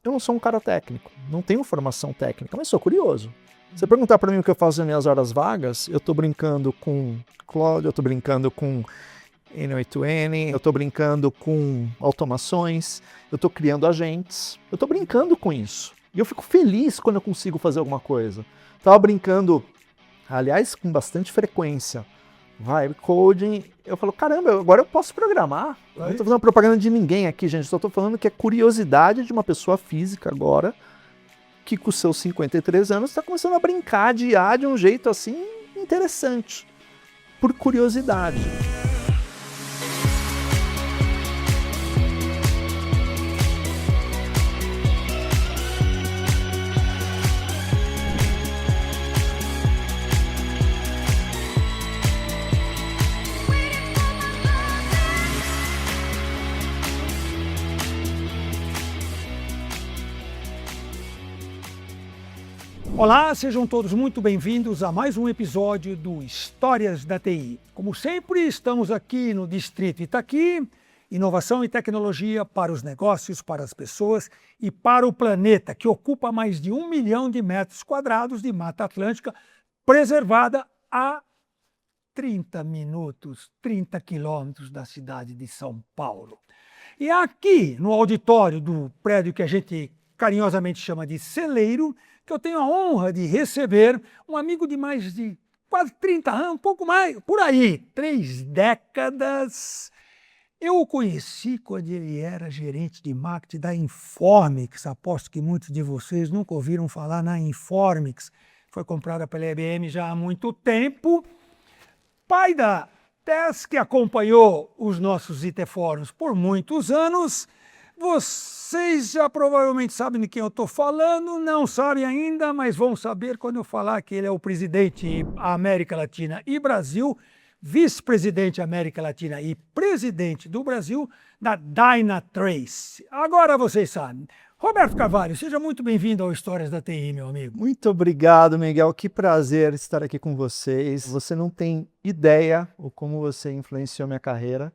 eu não sou um cara técnico, não tenho formação técnica, mas sou curioso. Se você perguntar para mim o que eu faço nas minhas horas vagas, eu estou brincando com Claude, eu estou brincando com N8N, eu estou brincando com automações, eu estou criando agentes, eu estou brincando com isso. E eu fico feliz quando eu consigo fazer alguma coisa. Estava brincando, aliás, com bastante frequência, vibe coding. Eu falo, caramba, agora eu posso programar. Eu não estou fazendo propaganda de ninguém aqui, gente. Só estou falando que é curiosidade de uma pessoa física agora, que com seus 53 anos está começando a brincar de IA de um jeito assim interessante, por curiosidade. Olá, sejam todos muito bem-vindos a mais um episódio do Histórias da TI. Como sempre, estamos aqui no Distrito Itaqui, inovação e tecnologia para os negócios, para as pessoas e para o planeta, que ocupa mais de 1 milhão de metros quadrados de Mata Atlântica, preservada a 30 minutos, 30 quilômetros da cidade de São Paulo. E aqui, no auditório do prédio que a gente carinhosamente chama de Celeiro, que eu tenho a honra de receber um amigo de mais de quase 30 anos, um pouco mais, por aí, 3 décadas. Eu o conheci quando ele era gerente de marketing da Informix. Aposto que muitos de vocês nunca ouviram falar na Informix. Foi comprada pela IBM já há muito tempo. Pai da Tess, que acompanhou os nossos IT Fóruns por muitos anos. Vocês já provavelmente sabem de quem eu estou falando, não sabem ainda, mas vão saber quando eu falar que ele é o presidente América Latina e Brasil, vice-presidente América Latina e presidente do Brasil da Dynatrace. Agora vocês sabem. Roberto Carvalho, seja muito bem-vindo ao Histórias da TI, meu amigo. Muito obrigado, Miguel. Que prazer estar aqui com vocês. Você não tem ideia o como você influenciou minha carreira.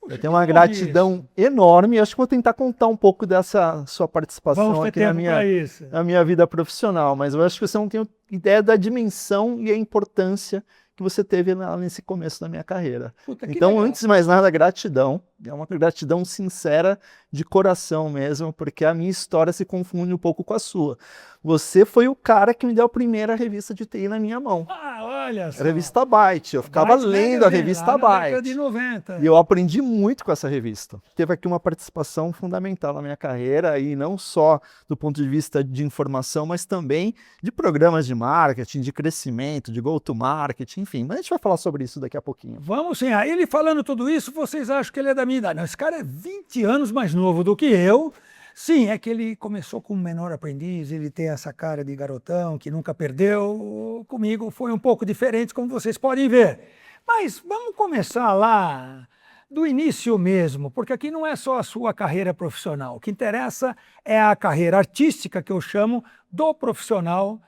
Eu tenho uma gratidão enorme. Acho que vou tentar contar um pouco dessa sua participação aqui na minha vida profissional, mas eu acho que você não tem ideia da dimensão e a importância que você teve nesse começo da minha carreira. Então, antes de mais nada, gratidão. É uma gratidão sincera, de coração mesmo, porque a minha história se confunde um pouco com a sua. Você foi o cara que me deu a primeira revista de TI na minha mão. Ah, olha só. A revista Byte. Eu ficava lendo a revista Byte. De 90. E eu aprendi muito com essa revista. Teve aqui uma participação fundamental na minha carreira, e não só do ponto de vista de informação, mas também de programas de marketing, de crescimento, de go-to-market, enfim. Mas a gente vai falar sobre isso daqui a pouquinho. Vamos sim. Ele falando tudo isso, vocês acham que ele é da minha idade? Não, esse cara é 20 anos mais novo do que eu. Sim, é que ele começou como menor aprendiz, ele tem essa cara de garotão que nunca perdeu. Comigo foi um pouco diferente, como vocês podem ver. Mas vamos começar lá do início mesmo, porque aqui não é só a sua carreira profissional. O que interessa é a carreira artística, que eu chamo do profissional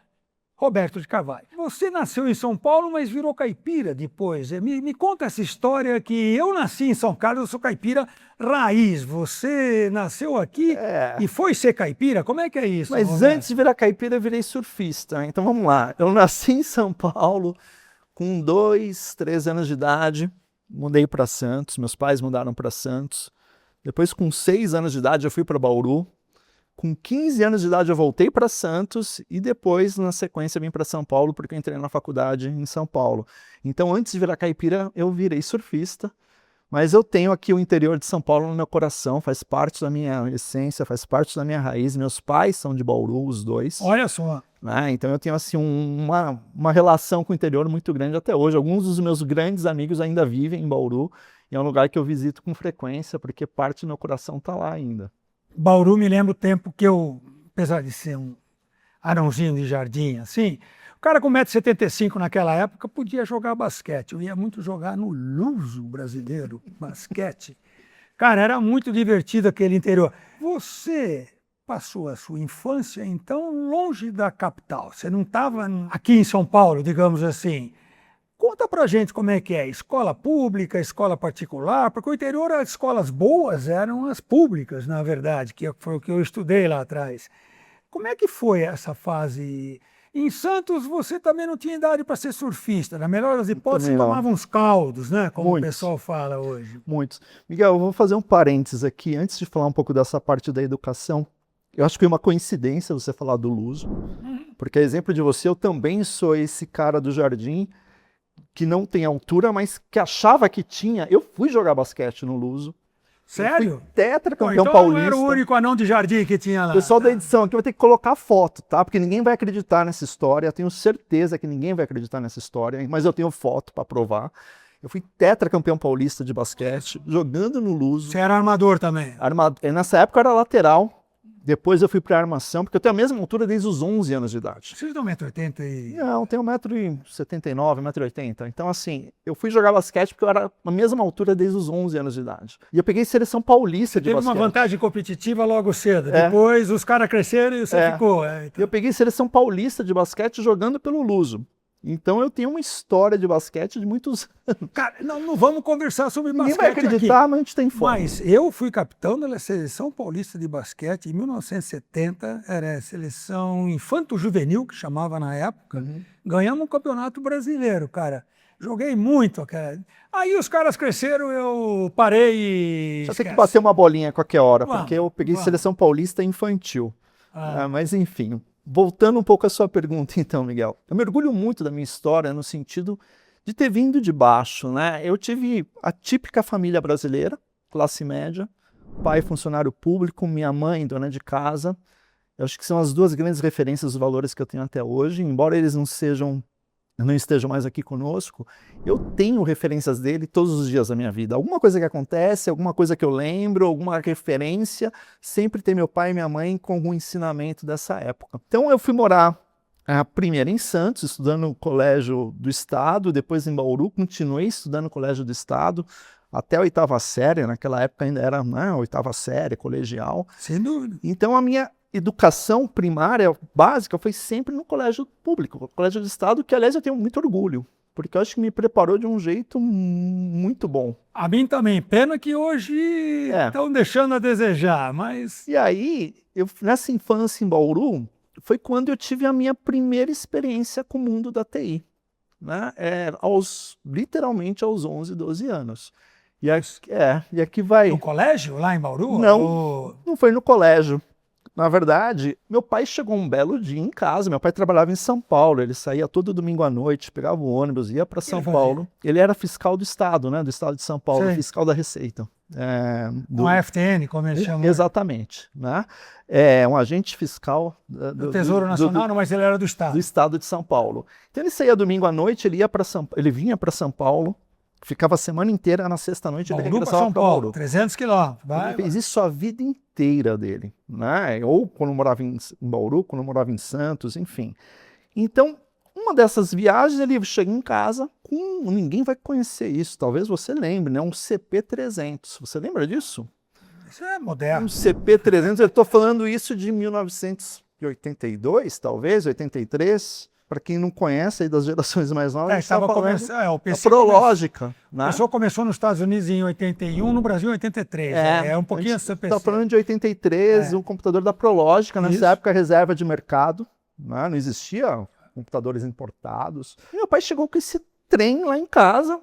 Roberto de Carvalho. Você nasceu em São Paulo, mas virou caipira depois. Me conta essa história, que eu nasci em São Carlos, eu sou caipira raiz. Você nasceu aqui e foi ser caipira? Como é que é isso? Mas Roberto? Antes de virar caipira, eu virei surfista. Então vamos lá. Eu nasci em São Paulo com 2, 3 anos de idade. Mudei para Santos, meus pais mudaram para Santos. Depois, com 6 anos de idade, eu fui para Bauru. Com 15 anos de idade eu voltei para Santos e depois, na sequência, vim para São Paulo porque eu entrei na faculdade em São Paulo. Então, antes de virar caipira, eu virei surfista, mas eu tenho aqui o interior de São Paulo no meu coração, faz parte da minha essência, faz parte da minha raiz. Meus pais são de Bauru, os dois. Olha só. Então eu tenho assim, uma relação com o interior muito grande até hoje. Alguns dos meus grandes amigos ainda vivem em Bauru e é um lugar que eu visito com frequência porque parte do meu coração está lá ainda. Bauru me lembra o tempo que eu, apesar de ser um arãozinho de jardim, assim, o cara com 1,75 m naquela época podia jogar basquete. Eu ia muito jogar no Luso brasileiro, basquete. Cara, era muito divertido aquele interior. Você passou a sua infância, então, longe da capital. Você não estava aqui em São Paulo, digamos assim. Conta pra gente como é que é, escola pública, escola particular, porque o interior as escolas boas eram as públicas, na verdade, que foi o que eu estudei lá atrás. Como é que foi essa fase? Em Santos você também não tinha idade para ser surfista, na melhor das hipóteses Também você não. tomava uns caldos, né? Como o Muitos. pessoal fala hoje. Muitos. Miguel, eu vou fazer um parênteses aqui, antes de falar um pouco dessa parte da educação. Eu acho que foi uma coincidência você falar do Luso, porque a exemplo de você, eu também sou esse cara do jardim que não tem altura, mas que achava que tinha. Eu fui jogar basquete no Luso. Sério? Fui tetracampeão Então paulista. não era o único anão de jardim que tinha lá. O pessoal da edição aqui vai ter que colocar foto, tá? Porque ninguém vai acreditar nessa história. Eu tenho certeza que ninguém vai acreditar nessa história, mas eu tenho foto para provar. Eu fui tetracampeão paulista de basquete, jogando no Luso. Você era armador também? Nessa época eu era lateral. Depois eu fui para armação, porque eu tenho a mesma altura desde os 11 anos de idade. Vocês dão 1,80 m e... Não, eu tenho 1,79 m, 1,80 m. Então, assim, eu fui jogar basquete porque eu era a mesma altura desde os 11 anos de idade. E eu peguei seleção paulista de basquete. Teve uma vantagem competitiva logo cedo. Depois os caras cresceram e você ficou. Então... Eu peguei seleção paulista de basquete jogando pelo Luso. Então eu tenho uma história de basquete de muitos anos. Cara, não vamos conversar sobre basquete. Ninguém vai acreditar, aqui. Mas a gente tem foto. Mas eu fui capitão da seleção paulista de basquete em 1970, era a seleção infanto-juvenil, que chamava na época. Ganhamos um campeonato brasileiro, cara. Joguei muito, cara. Aí os caras cresceram, eu parei e... Já tem que bater uma bolinha a qualquer hora, porque eu peguei seleção paulista infantil. Mas enfim... Voltando um pouco à sua pergunta, então, Miguel. Eu me orgulho muito da minha história no sentido de ter vindo de baixo, né? Eu tive a típica família brasileira, classe média, pai funcionário público, minha mãe dona de casa. Eu acho que são as duas grandes referências dos valores que eu tenho até hoje, embora eles não estejam mais aqui conosco, eu tenho referências dele todos os dias da minha vida. Alguma coisa que acontece, alguma coisa que eu lembro, alguma referência, sempre tem meu pai e minha mãe com algum ensinamento dessa época. Então eu fui morar primeiro em Santos, estudando no colégio do estado, depois em Bauru, continuei estudando no colégio do estado, até a 8ª série, naquela época ainda era 8ª série, colegial. Sem dúvida. Então a minha educação primária, básica, foi sempre no colégio público, no colégio do estado, que aliás eu tenho muito orgulho, porque eu acho que me preparou de um jeito muito bom. A mim também, pena que hoje estão deixando a desejar, mas... E aí, nessa infância em Bauru, foi quando eu tive a minha primeira experiência com o mundo da TI, né? Literalmente aos 11, 12 anos. E aqui vai... No colégio, lá em Bauru? Não foi no colégio. Na verdade, meu pai chegou um belo dia em casa, meu pai trabalhava em São Paulo, ele saía todo domingo à noite, pegava o ônibus, ia para São Paulo. Ele era fiscal do estado, né, do estado de São Paulo, fiscal da Receita. Um FTN, como eles chamam. Exatamente, né? Um agente fiscal do Tesouro Nacional, mas ele era do estado. Do estado de São Paulo. Então ele saía domingo à noite, ele vinha para São Paulo, ficava a semana inteira, na sexta-noite ele regressava para Bauru. 300 quilômetros. Ele fez isso a vida inteira dele, né? Ou quando morava em Bauru, quando morava em Santos, enfim. Então, uma dessas viagens, ele chega em casa com... Ninguém vai conhecer isso, talvez você lembre, né? Um CP300. Você lembra disso? Isso é moderno. Um CP300, eu estou falando isso de 1982, talvez, 83... Para quem não conhece aí das gerações mais novas, estava começando. A Prológica. Né? O pessoal começou nos Estados Unidos em 81, no Brasil em 83. É um pouquinho antes do PC. Está falando de 83, um computador da Prológica, nessa época reserva de mercado, né? Não existia computadores importados. E meu pai chegou com esse trem lá em casa,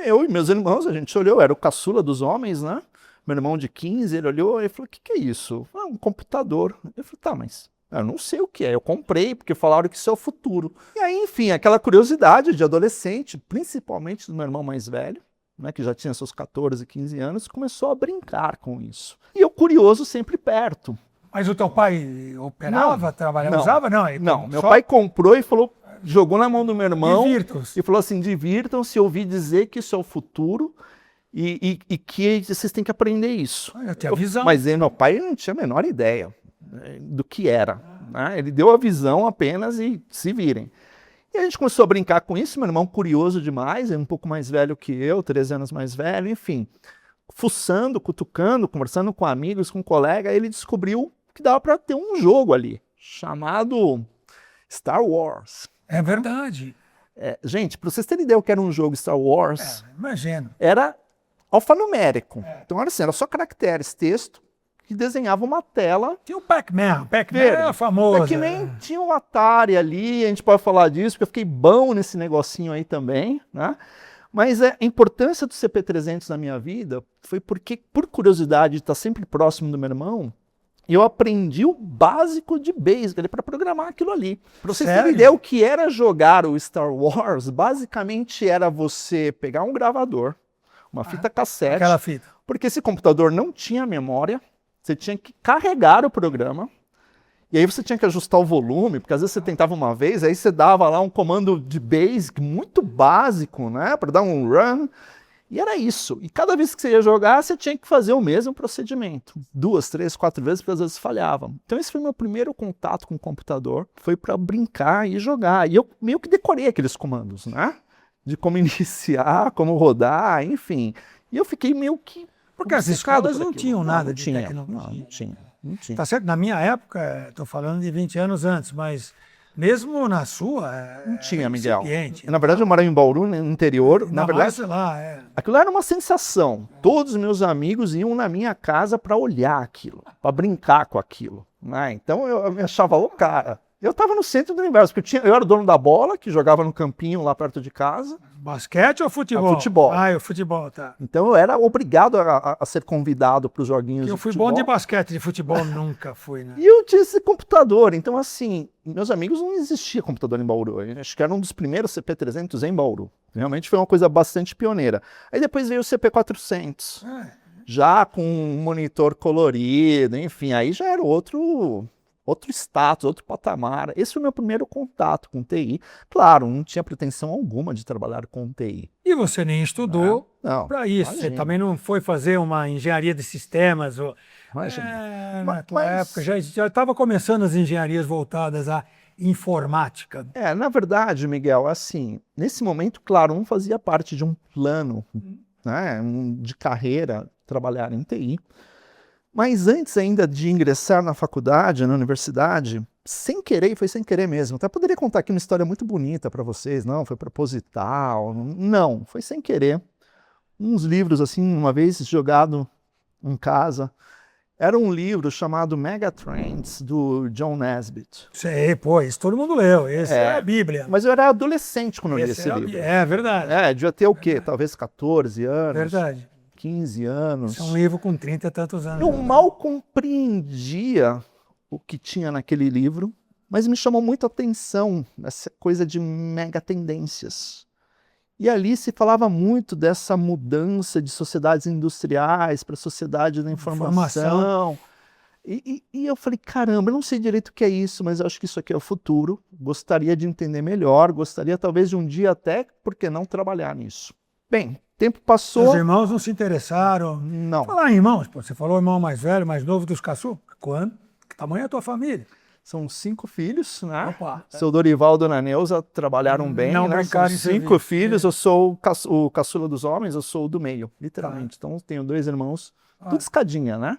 eu e meus irmãos, a gente olhou, era o caçula dos homens, né? Meu irmão de 15, ele olhou e falou, o que é isso? Um computador. Eu falei, tá, mas... Eu não sei o que é, eu comprei porque falaram que isso é o futuro. E aí, enfim, aquela curiosidade de adolescente, principalmente do meu irmão mais velho, né, que já tinha seus 14, 15 anos, começou a brincar com isso. E eu curioso sempre perto. Mas o teu pai operava, trabalhava, usava? Não, meu pai comprou e falou, jogou na mão do meu irmão e falou assim, divirtam-se, ouvi dizer que isso é o futuro e que vocês têm que aprender isso. Eu tinha visão. Mas meu pai não tinha a menor ideia do que era, né? Ele deu a visão apenas e se virem. E a gente começou a brincar com isso, meu irmão curioso demais, é um pouco mais velho que eu, 13 anos mais velho, enfim. Fuçando, cutucando, conversando com amigos, com colega, ele descobriu que dava para ter um jogo ali, chamado Star Wars. É verdade. Gente, para vocês terem ideia o que era um jogo Star Wars, Imagino. era alfanumérico. Então era assim, era só caracteres, texto, que desenhava uma tela. Tinha o Pac-Man. Pac-Man é famoso. Pac-Man tinha um Atari ali, a gente pode falar disso, porque eu fiquei bom nesse negocinho aí também, né? Mas a importância do CP300 na minha vida foi porque, por curiosidade de estar sempre próximo do meu irmão, eu aprendi o básico de Basic para programar aquilo ali. Para vocês terem ideia o que era jogar o Star Wars, basicamente era você pegar um gravador, uma fita cassete, aquela fita. Porque esse computador não tinha memória, você tinha que carregar o programa, e aí você tinha que ajustar o volume, porque às vezes você tentava uma vez, aí você dava lá um comando de Basic muito básico, né, para dar um run, e era isso. E cada vez que você ia jogar, você tinha que fazer o mesmo procedimento. 2, 3, 4 vezes, porque às vezes falhava. Então esse foi meu primeiro contato com o computador, foi para brincar e jogar. E eu meio que decorei aqueles comandos, né, de como iniciar, como rodar, enfim. E eu fiquei meio que... Porque as escolas não tinham nada de tecnologia. Não tinha. Tá certo? Na minha época, estou falando de 20 anos antes, mas mesmo na sua... Não tinha, Miguel. Incipiente. Na verdade, eu morava em Bauru, no interior. Na verdade, sei lá, aquilo era uma sensação. Todos os meus amigos iam na minha casa para olhar aquilo, para brincar com aquilo, né? Então eu me achava o cara. Eu estava no centro do universo, porque eu era o dono da bola, que jogava no campinho lá perto de casa. Basquete ou futebol? Futebol. Ah, o futebol, tá. Então eu era obrigado a ser convidado para os joguinhos Eu de fui futebol. bom de basquete, de futebol nunca fui, né? E eu tinha esse computador. Então, assim, meus amigos, não existia computador em Bauru. Eu acho que era um dos primeiros CP300 em Bauru. Realmente foi uma coisa bastante pioneira. Aí depois veio o CP400. Já com um monitor colorido, enfim, aí já era outro status, outro patamar. Esse foi o meu primeiro contato com TI. Claro, não tinha pretensão alguma de trabalhar com TI. E você nem estudou para isso. Imagina. Você também não foi fazer uma engenharia de sistemas. Na tua época já estava começando as engenharias voltadas à informática. Na verdade, Miguel, assim, nesse momento, claro, não fazia parte de um plano, né, de carreira, trabalhar em TI. Mas antes ainda de ingressar na faculdade, na universidade, sem querer, e foi sem querer mesmo. Até poderia contar aqui uma história muito bonita para vocês. Não, foi proposital. Não, foi sem querer. Uns livros, assim, uma vez jogado em casa. Era um livro chamado Megatrends, do John Naisbitt. Sei, pô, isso todo mundo leu. Esse é a Bíblia. Mas eu era adolescente quando eu li esse livro. É verdade. Devia ter o quê? Talvez 14 anos. Verdade. 15 anos. Isso é um livro com 30 e tantos anos. Eu mal compreendia o que tinha naquele livro, mas me chamou muito a atenção essa coisa de mega tendências. E ali se falava muito dessa mudança de sociedades industriais para a sociedade da informação. E eu falei, caramba, eu não sei direito o que é isso, mas eu acho que isso aqui é o futuro. Gostaria de entender melhor, gostaria talvez de um dia até, por que não trabalhar nisso? Bem, tempo passou. Os irmãos não se interessaram? Não. Falar em irmãos, pô, você falou irmão mais velho, mais novo dos caçu. Quando? Que tamanho é a tua família? São 5 filhos, né? Opa. Seu Dorival e Dona Neuza trabalharam bem, não né? brincaram São em 5 serviço. filhos, eu sou o caçula dos homens, eu sou o do meio, literalmente. Então tenho 2 irmãos, tudo escadinha, né?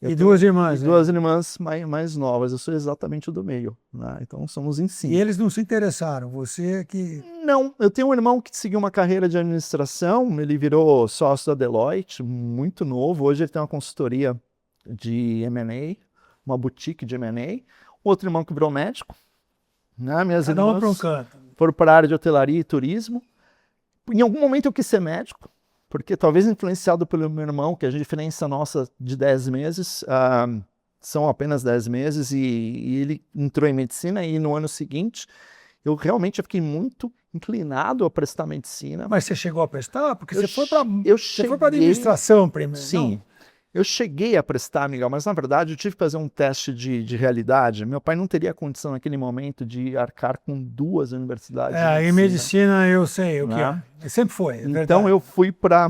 E 2 irmãs. E 2 irmãs mais novas, eu sou exatamente o do meio, né? Então somos em 5. E eles não se interessaram, você que... Não, eu tenho um irmão que seguiu uma carreira de administração, ele virou sócio da Deloitte, muito novo, hoje ele tem uma consultoria de M&A, uma boutique de M&A. Outro irmão que virou médico, né? Minhas Cada irmãs um para um canto. foram para a área de hotelaria e turismo. Em algum momento eu quis ser médico, porque talvez influenciado pelo meu irmão, que a diferença nossa de 10 meses, são apenas 10 meses, e ele entrou em medicina, e no ano seguinte eu realmente fiquei muito inclinado a prestar medicina. Mas você chegou a prestar? Porque você foi para administração primeiro. Sim. Não? Eu cheguei a prestar, Miguel, mas na verdade eu tive que fazer um teste de realidade. Meu pai não teria condição naquele momento de arcar com 2 universidades. Em medicina eu sei o que é. Sempre foi. Então eu fui para...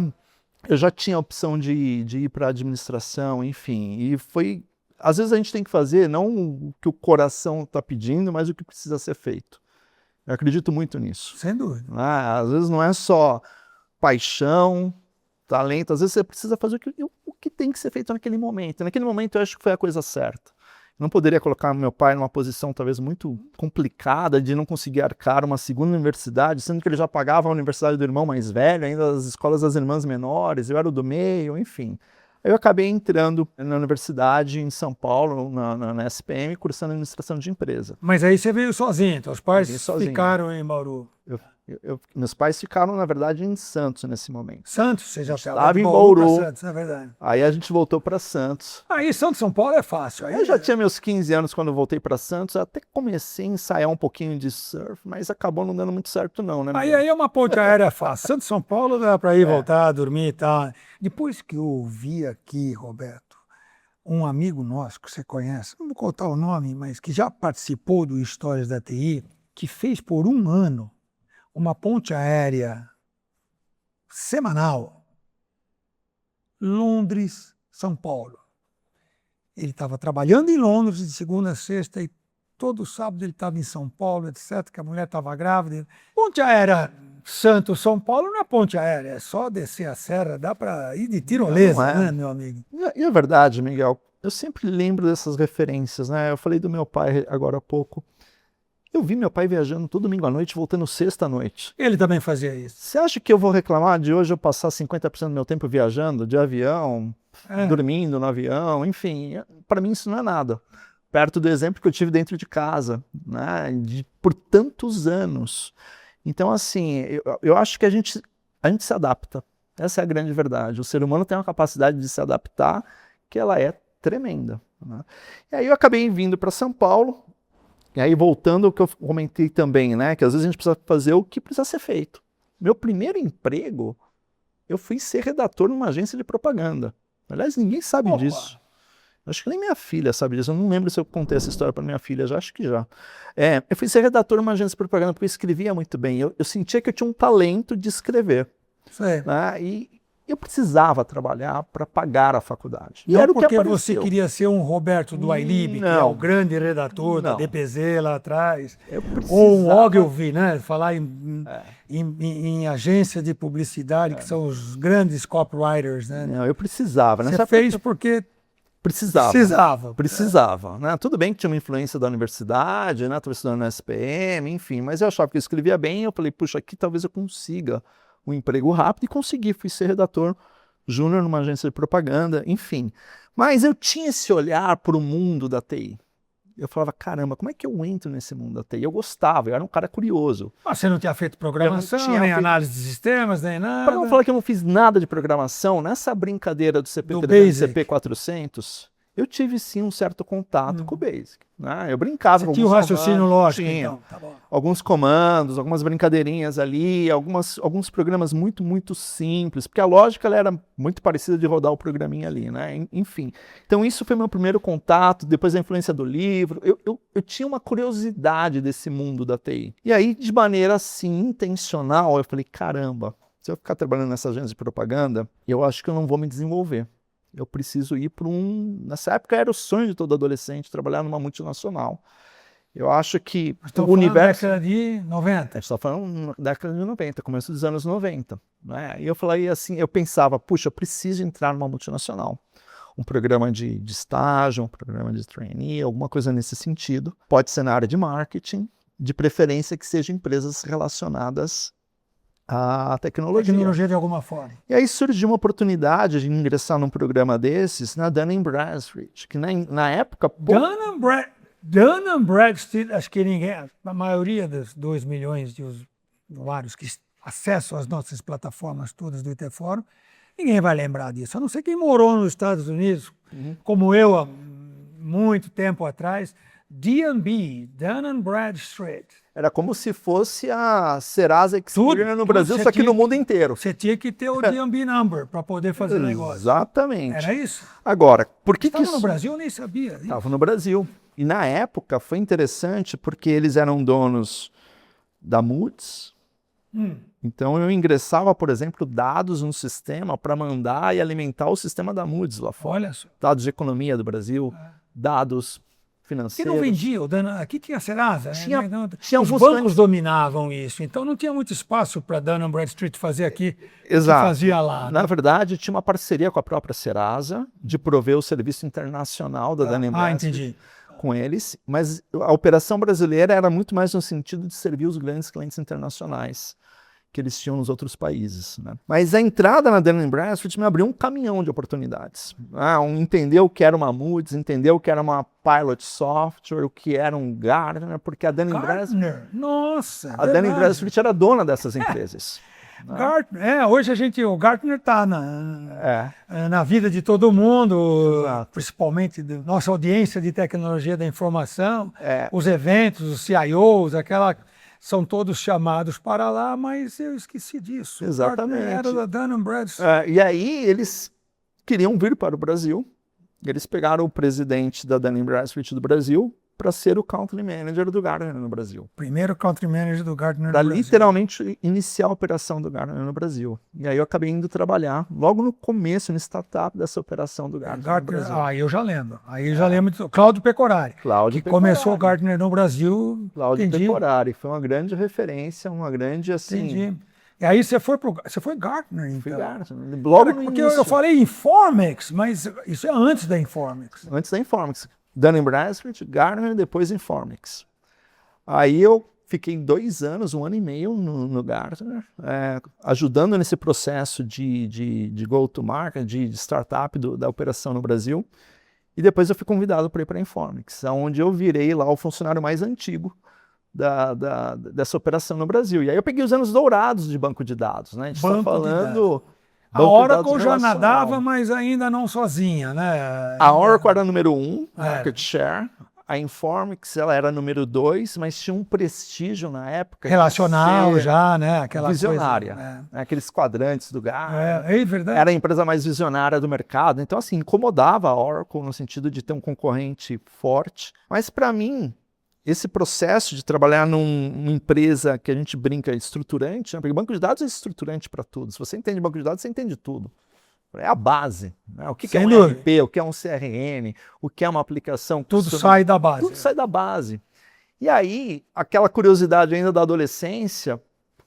Eu já tinha a opção de ir para administração, enfim. E foi... Às vezes a gente tem que fazer não o que o coração está pedindo, mas o que precisa ser feito. Eu acredito muito nisso. Sem dúvida. Às vezes não é só paixão, talento, às vezes você precisa fazer o que tem que ser feito naquele momento. Naquele momento eu acho que foi a coisa certa. Não poderia colocar meu pai numa posição talvez muito complicada de não conseguir arcar uma segunda universidade, sendo que ele já pagava a universidade do irmão mais velho, ainda as escolas das irmãs menores, eu era o do meio, enfim. Aí eu acabei entrando na universidade em São Paulo, na SPM, cursando administração de empresa. Mas aí você veio sozinho, então os pais sozinho. ficaram em Bauru. Meus pais ficaram, na verdade, em Santos nesse momento. Santos, você já estava em Bauru. Santos, é verdade. Aí a gente voltou para Santos. Aí Santos, São Paulo é fácil. Aí eu já tinha meus 15 anos quando eu voltei para Santos, eu até comecei a ensaiar um pouquinho de surf, mas acabou não dando muito certo não, né? Aí é uma ponte aérea fácil. Santos, São Paulo dá para ir, voltar, dormir e tal. Depois que eu ouvi aqui, Roberto, um amigo nosso que você conhece, não vou contar o nome, mas que já participou do Histórias da TI, que fez por um ano uma ponte aérea semanal, Londres, São Paulo. Ele estava trabalhando em Londres de segunda a sexta e todo sábado ele estava em São Paulo, etc., que a mulher estava grávida. Ponte aérea Santos, São Paulo não é ponte aérea, é só descer a serra, dá para ir de tirolesa, né, meu amigo? E é verdade, Miguel, eu sempre lembro dessas referências, né? Eu falei do meu pai agora há pouco. Eu vi meu pai viajando todo domingo à noite, voltando sexta à noite. Ele também fazia isso. Você acha que eu vou reclamar de hoje eu passar 50% do meu tempo viajando, de avião, dormindo no avião, enfim, para mim isso não é nada. Perto do exemplo que eu tive dentro de casa, né, por tantos anos. Então, assim, eu acho que a gente se adapta. Essa é a grande verdade. O ser humano tem uma capacidade de se adaptar que ela é tremenda, né? E aí eu acabei vindo para São Paulo. E aí, voltando ao que eu comentei também, né, que às vezes a gente precisa fazer o que precisa ser feito. Meu primeiro emprego, eu fui ser redator numa agência de propaganda. Aliás, ninguém sabe disso. Acho que nem minha filha sabe disso. Eu não lembro se eu contei essa história para minha filha, já acho que já. Eu fui ser redator numa agência de propaganda porque eu escrevia muito bem. Eu sentia que eu tinha um talento de escrever. Sei. Né, e eu precisava trabalhar para pagar a faculdade. Não era porque você queria ser um Roberto do iLib, que é o grande redator da DPZ lá atrás. Ou um Ogilvy, né? Falar em agência de publicidade, que são os grandes copywriters, né? Não, eu precisava. Você fez porque precisava. Né? Tudo bem que tinha uma influência da universidade, né? Estava estudando na SPM, enfim, mas eu achava que eu escrevia bem. Eu falei, puxa, aqui talvez eu consiga um emprego rápido e consegui. Fui ser redator júnior numa agência de propaganda, enfim. Mas eu tinha esse olhar para o mundo da TI. Eu falava, caramba, como é que eu entro nesse mundo da TI? Eu gostava, eu era um cara curioso. Mas você não tinha feito programação, nem análise de sistemas, nem nada? Para não falar que eu não fiz nada de programação, nessa brincadeira do CP300, CP400, eu tive sim um certo contato com o Basic. Né? Eu brincava com tinha o raciocínio lógico, então. Tá bom. Alguns comandos, algumas brincadeirinhas ali, alguns programas muito, muito simples, porque a lógica ela era muito parecida de rodar o programinha ali, né? Enfim. Então isso foi meu primeiro contato, depois a influência do livro. Eu tinha uma curiosidade desse mundo da TI. E aí, de maneira assim, intencional, eu falei, caramba, se eu ficar trabalhando nessa agência de propaganda, eu acho que eu não vou me desenvolver. Eu preciso ir para Nessa época era o sonho de todo adolescente, trabalhar numa multinacional. Eu acho que o universo... década de 90. A gente está falando década de 90, começo dos anos 90. Né? E eu falei assim, eu pensava, puxa, eu preciso entrar numa multinacional. Um programa de estágio, um programa de trainee, alguma coisa nesse sentido. Pode ser na área de marketing, de preferência que sejam empresas relacionadas a tecnologia de alguma forma. E aí surgiu uma oportunidade de ingressar num programa desses na Dun & Bradstreet, que na época... Dun & Bradstreet, acho que a maioria dos 2 milhões de usuários que acessam as nossas plataformas todas do IT Fórum, ninguém vai lembrar disso, a não ser quem morou nos Estados Unidos, como eu há muito tempo atrás. D&B, Dun & Bradstreet. Era como se fosse a Serasa Experian no Brasil, só que no mundo inteiro. Você tinha que ter o D&B number para poder fazer o negócio. Exatamente. Era isso? Agora, por que Estava no Brasil? Eu nem sabia. Estava no Brasil. E na época foi interessante porque eles eram donos da Moody's. Então eu ingressava, por exemplo, dados no sistema para mandar e alimentar o sistema da Moody's lá fora. Olha só. Dados de economia do Brasil, dados financeiros. Que não vendia, aqui tinha a Serasa, tinha os bancos dominavam isso, então não tinha muito espaço para Dun & Bradstreet fazer aqui. Exato. Que fazia lá. Né? Na verdade, tinha uma parceria com a própria Serasa de prover o serviço internacional da Dun & Bradstreet. Entendi. com eles, mas a operação brasileira era muito mais no sentido de servir os grandes clientes internacionais que eles tinham nos outros países, né? Mas a entrada na Dun & Bradstreet me abriu um caminhão de oportunidades. Entender o que era uma Moody's, entender o que era uma Pilot Software, o que era um Gartner, porque a Dun & Bradstreet... Nossa, a Dun & Bradstreet era dona dessas empresas. Gartner, hoje o Gartner está na vida de todo mundo, Exato. Principalmente da nossa audiência de tecnologia da informação, os eventos, os CIOs, são todos chamados para lá, mas eu esqueci disso. Exatamente. Era da Dun & Bradstreet. E aí eles queriam vir para o Brasil, eles pegaram o presidente da Dun & Bradstreet do Brasil para ser o Country Manager do Gartner no Brasil. Primeiro Country Manager do Gartner Para no Brasil. literalmente iniciar a operação do Gartner no Brasil. E aí eu acabei indo trabalhar logo no começo, no startup dessa operação do Gartner no Brasil. Eu já lembro. Aí eu já lembro de Cláudio Pecorari. Cláudio que começou o Gartner no Brasil. Cláudio Pecorari. Foi uma grande referência, uma grande assim... Entendi. E aí você foi Gartner, então? Fui Gartner. Logo no porque início. eu falei Informex, mas isso é antes da Informex. Antes da Informex. Dun & Bradstreet, Gartner, depois Informex. Aí eu fiquei 2 anos, 1 ano e meio no Gartner, ajudando nesse processo de go-to-market, de startup da operação no Brasil. E depois eu fui convidado para ir para a Informex, onde eu virei lá o funcionário mais antigo dessa operação no Brasil. E aí eu peguei os anos dourados de banco de dados, né? A gente está falando... A Oracle já nadava, mas ainda não sozinha, né? A Oracle era número 1, market share. A Informex ela era número 2, mas tinha um prestígio na época. Relacional já, né? Aquela visionária. Coisa, aqueles quadrantes do Gartner. É verdade. Era a empresa mais visionária do mercado. Então, assim, incomodava a Oracle no sentido de ter um concorrente forte. Mas, para mim, esse processo de trabalhar numa empresa que a gente brinca estruturante, né? Porque banco de dados é estruturante para tudo. Se você entende banco de dados, você entende tudo. É a base. Né? O que é um ERP, o que é um CRM, o que é uma aplicação. Tudo sai da base. Tudo sai da base. E aí, aquela curiosidade ainda da adolescência,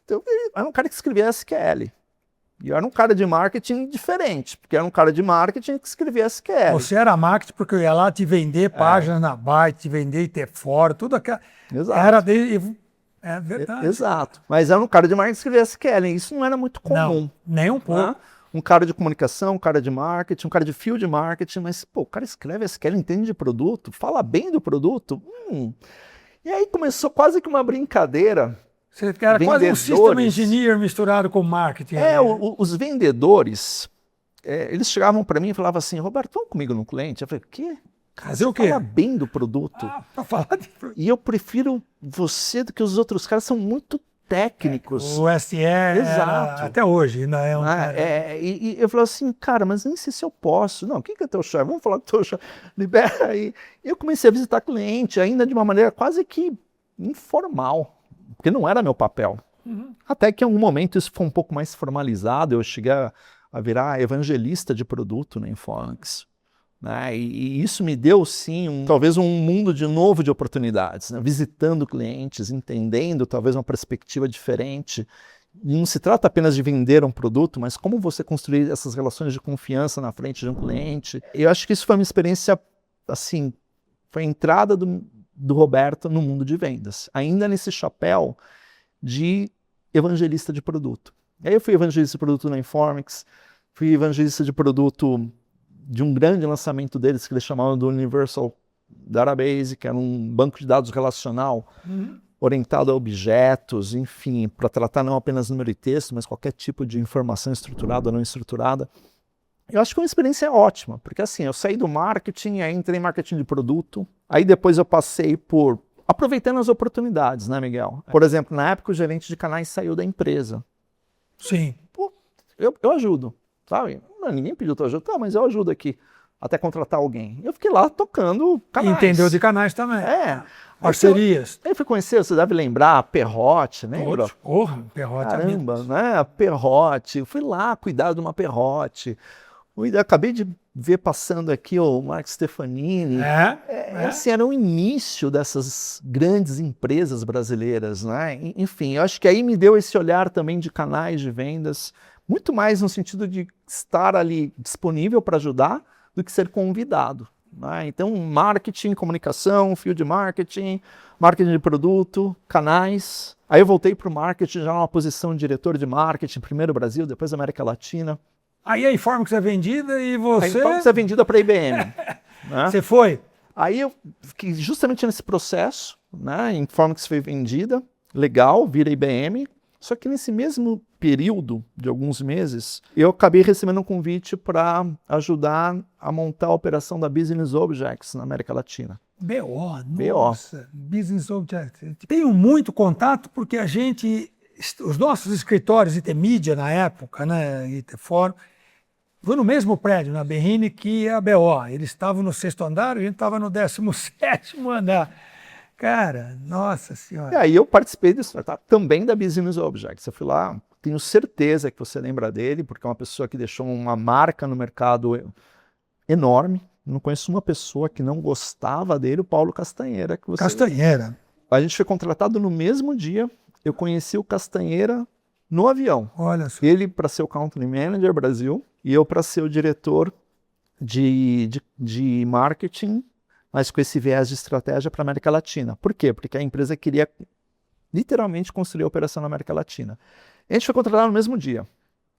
eu era um cara que escrevia SQL. E eu era um cara de marketing diferente, porque era um cara de marketing que escrevia SQL. Você era marketing porque eu ia lá te vender páginas na Byte, te vender IT fora, tudo aquilo. Exato. É verdade. Exato. Mas era um cara de marketing que escrevia SQL. E isso não era muito comum. Não, nem um pouco. Né? Um cara de comunicação, um cara de marketing, um cara de field marketing, mas o cara escreve SQL, entende de produto, fala bem do produto. E aí começou quase que uma brincadeira. Você era quase um system engineer misturado com marketing. Os vendedores, eles chegavam para mim e falavam assim, Roberto, vamos comigo no cliente? Eu falei, o quê? Fazer o quê? Fala bem do produto. Para falar de... E eu prefiro você do que os outros caras, são muito técnicos. O SE Exato. Até hoje, né? E eu falo assim, cara, mas nem sei se eu posso. Não, quem que é teu chefe? Vamos falar com o teu chefe. Libera aí. E eu comecei a visitar cliente, ainda de uma maneira quase que informal, porque não era meu papel. Até que em algum momento isso foi um pouco mais formalizado, eu cheguei a virar evangelista de produto na Informex. Né? E isso me deu, sim, talvez um mundo de novo de oportunidades, né? Visitando clientes, entendendo talvez uma perspectiva diferente. E não se trata apenas de vender um produto, mas como você construir essas relações de confiança na frente de um cliente. Eu acho que isso foi uma experiência, assim, foi a entrada do Roberto no mundo de vendas, ainda nesse chapéu de evangelista de produto. E aí eu fui evangelista de produto na Informex, fui evangelista de produto de um grande lançamento deles, que eles chamavam do Universal Database, que era um banco de dados relacional orientado a objetos, enfim, para tratar não apenas número e texto, mas qualquer tipo de informação estruturada ou não estruturada. Eu acho que foi uma experiência ótima, porque assim, eu saí do marketing, aí entrei em marketing de produto, aí depois eu passei por... aproveitando as oportunidades, né, Miguel? Por exemplo, na época o gerente de canais saiu da empresa. Sim. Pô, eu ajudo, sabe? Ninguém pediu tua ajuda, mas eu ajudo aqui, até contratar alguém. Eu fiquei lá tocando canais. Entendeu de canais também. Parcerias. Aí fui conhecer, você deve lembrar, a Perrote, lembra? Porra, Perrote. Caramba, né? A Perrote. Fui lá cuidar de uma Perrote. Acabei de ver passando aqui o Mark Stefanini. Esse era o início dessas grandes empresas brasileiras, né? Enfim, eu acho que aí me deu esse olhar também de canais de vendas, muito mais no sentido de estar ali disponível para ajudar do que ser convidado. né? Então, marketing, comunicação, field marketing, marketing de produto, canais. Aí eu voltei para o marketing, já numa posição de diretor de marketing, primeiro Brasil, depois América Latina. Aí a Informix é vendida e você... A Informix é vendida para a IBM. Né? Você foi? Aí eu fiquei justamente nesse processo, né? A Informix foi vendida, legal, vira IBM. Só que nesse mesmo período de alguns meses, eu acabei recebendo um convite para ajudar a montar a operação da Business Objects na América Latina. BO, nossa, Business Objects. Tenho muito contato porque os nossos escritórios IT Media na época, né, IT Fórum, foi no mesmo prédio, na Berrini, que a BO. Eles estavam no 6º andar, a gente estava no 17º andar. Cara, nossa senhora. E aí eu participei desse startup também da Business Objects. Eu fui lá, tenho certeza que você lembra dele, porque é uma pessoa que deixou uma marca no mercado enorme. Não conheço uma pessoa que não gostava dele, o Paulo Castanheira. Castanheira. A gente foi contratado no mesmo dia. Eu conheci o Castanheira no avião. Olha só. Ele para ser o Country Manager Brasil e eu para ser o diretor de marketing, mas com esse viés de estratégia para a América Latina. Por quê? Porque a empresa queria literalmente construir a operação na América Latina. A gente foi contratado no mesmo dia.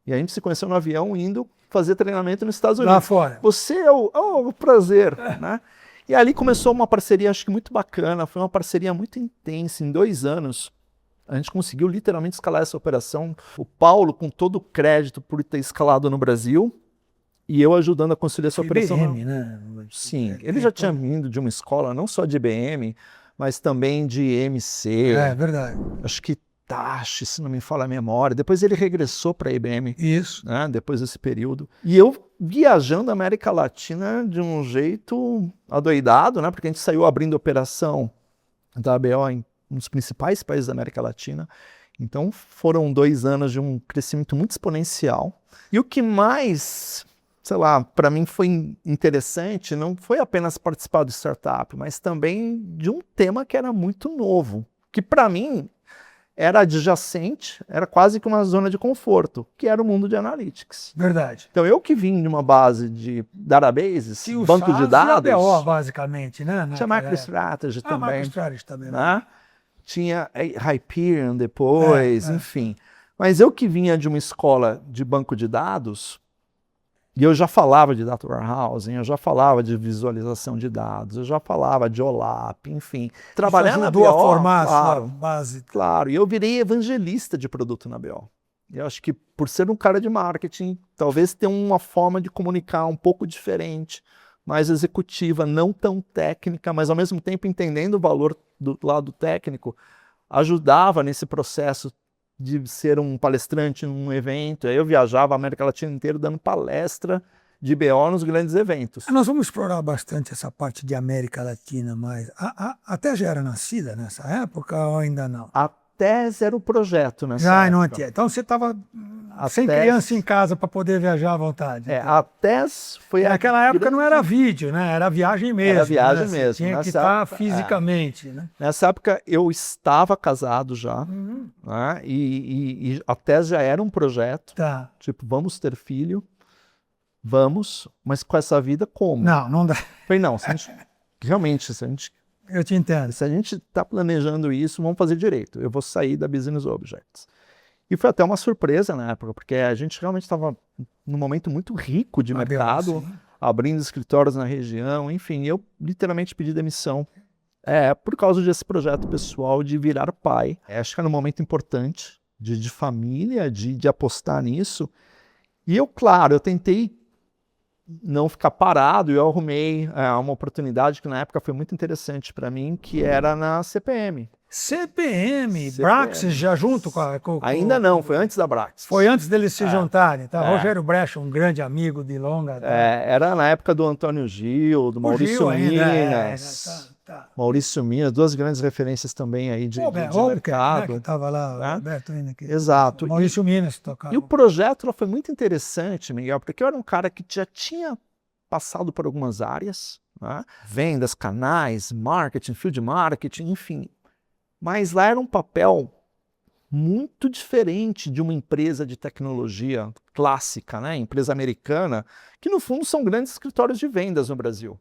E a gente se conheceu no avião indo fazer treinamento nos Estados Unidos. Lá fora. Você é o prazer, né? E ali começou uma parceria, acho que muito bacana, foi uma parceria muito intensa. Em 2 anos, a gente conseguiu literalmente escalar essa operação. O Paulo, com todo o crédito por ter escalado no Brasil, e eu ajudando a construir essa operação. IBM, né? Sim, ele já tinha vindo de uma escola, não só de IBM, mas também de MC. É verdade. Acho que Tachi, se não me falha a memória. Depois ele regressou para a IBM. Isso. Né, depois desse período. E eu viajando a América Latina de um jeito adoidado, né? Porque a gente saiu abrindo operação da ABO em um dos principais países da América Latina. Então foram 2 anos de um crescimento muito exponencial. E o que mais, sei lá, para mim foi interessante, não foi apenas participar do startup, mas também de um tema que era muito novo, que para mim era adjacente, era quase que uma zona de conforto, que era o mundo de analytics. Verdade. Então eu que vim de uma base de databases, banco de dados, e a BO, basicamente, né? tinha MicroStrategy também. MicroStrategy também. Né? Tinha Hyperion depois, enfim. Mas eu que vinha de uma escola de banco de dados, e eu já falava de data warehousing, eu já falava de visualização de dados, eu já falava de OLAP, enfim. Trabalhar na BO, a formar claro, a sua base. Claro, e eu virei evangelista de produto na BO. Eu acho que por ser um cara de marketing, talvez tenha uma forma de comunicar um pouco diferente, mais executiva, não tão técnica, mas ao mesmo tempo entendendo o valor do lado técnico, ajudava nesse processo de ser um palestrante num evento. Aí eu viajava a América Latina inteira dando palestra de BO nos grandes eventos. Nós vamos explorar bastante essa parte de América Latina, mas até já era nascida nessa época ou ainda não? A TES era o projeto nessa já época. Não tinha. Então você estava sem criança em casa para poder viajar à vontade. É, a TES foi... Naquela época não era vídeo, né? Era viagem mesmo. Era viagem né? mesmo. Tinha que estar fisicamente. Né? Nessa época eu estava casado já, né? E a TES já era um projeto. Tá. Tipo, vamos ter filho, vamos, mas com essa vida como? Não dá. Falei, não, realmente, eu te entendo. Se a gente está planejando isso, vamos fazer direito. Eu vou sair da Business Objects. E foi até uma surpresa na época, porque a gente realmente estava num momento muito rico de mercado, abrindo escritórios na região, enfim, eu literalmente pedi demissão por causa desse projeto pessoal de virar pai. Acho que era um momento importante de família, de apostar nisso. E eu, claro, eu tentei não ficar parado, e eu arrumei uma oportunidade que na época foi muito interessante para mim, que era na CPM. CPM, Brax já junto com Ainda não, foi antes da Brax. Foi antes deles se juntarem, tá? Rogério Brecha, um grande amigo de longa data. Era na época do Antônio Gil, do Maurício Minas. Maurício Minas, 2 grandes referências também aí de mercado. Né, que estava lá, Alberto ainda aqui. Exato. Maurício Minas tocava. E o projeto foi muito interessante, Miguel, porque eu era um cara que já tinha passado por algumas áreas, né? Vendas, canais, marketing, field marketing, enfim. Mas lá era um papel muito diferente de uma empresa de tecnologia clássica, né? Empresa americana, que no fundo são grandes escritórios de vendas no Brasil.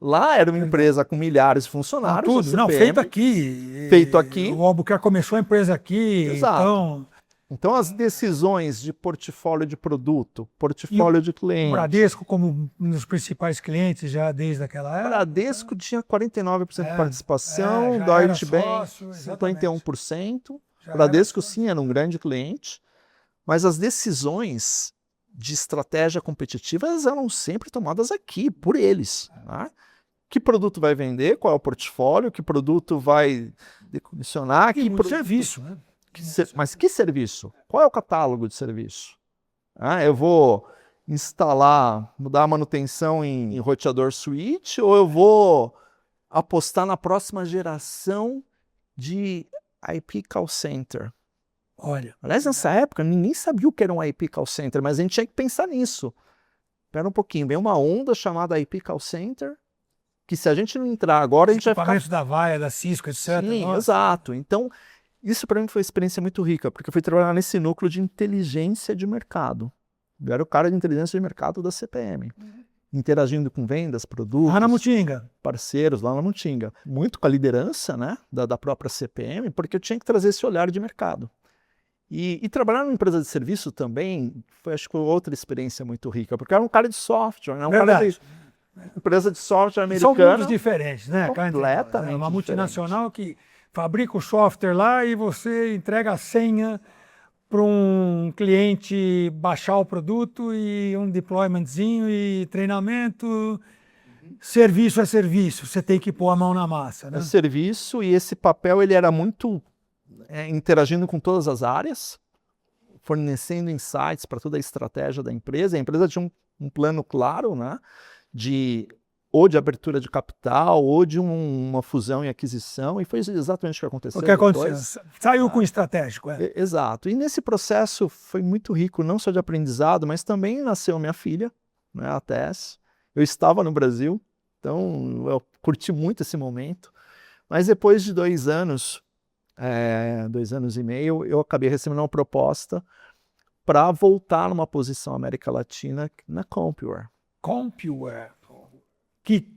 Lá era uma empresa com milhares de funcionários. Tudo, não, feito aqui. Feito aqui. O Albuquerque começou a empresa aqui. Exato. Então as decisões de portfólio de produto, portfólio de cliente. O Bradesco como um dos principais clientes já desde aquela época. O Bradesco tinha 49% de participação, Deutsche Bank 51%. O Bradesco sim era um grande cliente, mas as decisões de estratégia competitiva elas eram sempre tomadas aqui, por eles. Né? Que produto vai vender, qual é o portfólio, que produto vai decomissionar. E muito serviço, né? Mas que serviço? Qual é o catálogo de serviço? Eu vou instalar, mudar a manutenção em roteador switch ou eu vou apostar na próxima geração de IP Call Center? Olha. Aliás, nessa época, ninguém sabia o que era um IP Call Center, mas a gente tinha que pensar nisso. Espera um pouquinho, vem uma onda chamada IP Call Center, que se a gente não entrar agora, a gente vai ficar... Equipamentos da Avaya, da Cisco, etc. Sim, exato. Então, isso para mim foi uma experiência muito rica, porque eu fui trabalhar nesse núcleo de inteligência de mercado. Eu era o cara de inteligência de mercado da CPM. Interagindo com vendas, produtos, lá na Mutinga. Parceiros lá na Mutinga. Muito com a liderança, né, da própria CPM, porque eu tinha que trazer esse olhar de mercado. E trabalhar numa empresa de serviço também foi, acho que, outra experiência muito rica, porque eu era um cara de software, né, cara de empresa de software americana. São mundos diferentes, né? Completamente. Uma multinacional que fabrica o software lá e você entrega a senha para um cliente baixar o produto e um deploymentzinho e treinamento. Serviço é serviço, você tem que pôr a mão na massa. Né? É serviço, e esse papel ele era muito interagindo com todas as áreas, fornecendo insights para toda a estratégia da empresa. A empresa tinha um plano claro, né, ou de abertura de capital, ou de uma fusão e aquisição, e foi exatamente o que aconteceu. O que aconteceu? Saiu com o estratégico. Exato. E nesse processo foi muito rico, não só de aprendizado, mas também nasceu minha filha, né, a Tess. Eu estava no Brasil, então eu curti muito esse momento. Mas depois de 2 anos, 2 anos e meio, eu acabei recebendo uma proposta para voltar numa posição América Latina na Compuware. Compuware, que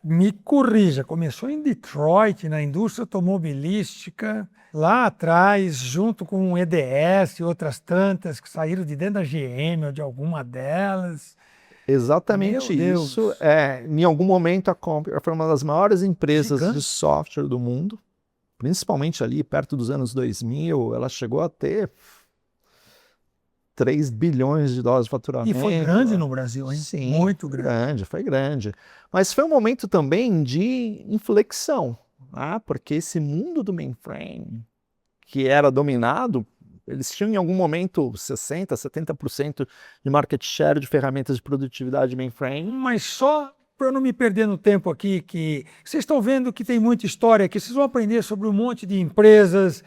me corrija, começou em Detroit, na indústria automobilística, lá atrás, junto com o EDS e outras tantas que saíram de dentro da GM ou de alguma delas. Exatamente isso. Em algum momento a Compuware foi uma das maiores empresas de software do mundo, principalmente ali perto dos anos 2000, ela chegou a ter 3 bilhões de dólares de faturamento. E foi grande no Brasil, hein? Sim, muito grande. Foi grande. Mas foi um momento também de inflexão, né? Porque esse mundo do mainframe, que era dominado, eles tinham em algum momento 60%, 70% de market share de ferramentas de produtividade mainframe. Mas só para eu não me perder no tempo aqui, que vocês estão vendo que tem muita história aqui, vocês vão aprender sobre um monte de empresas.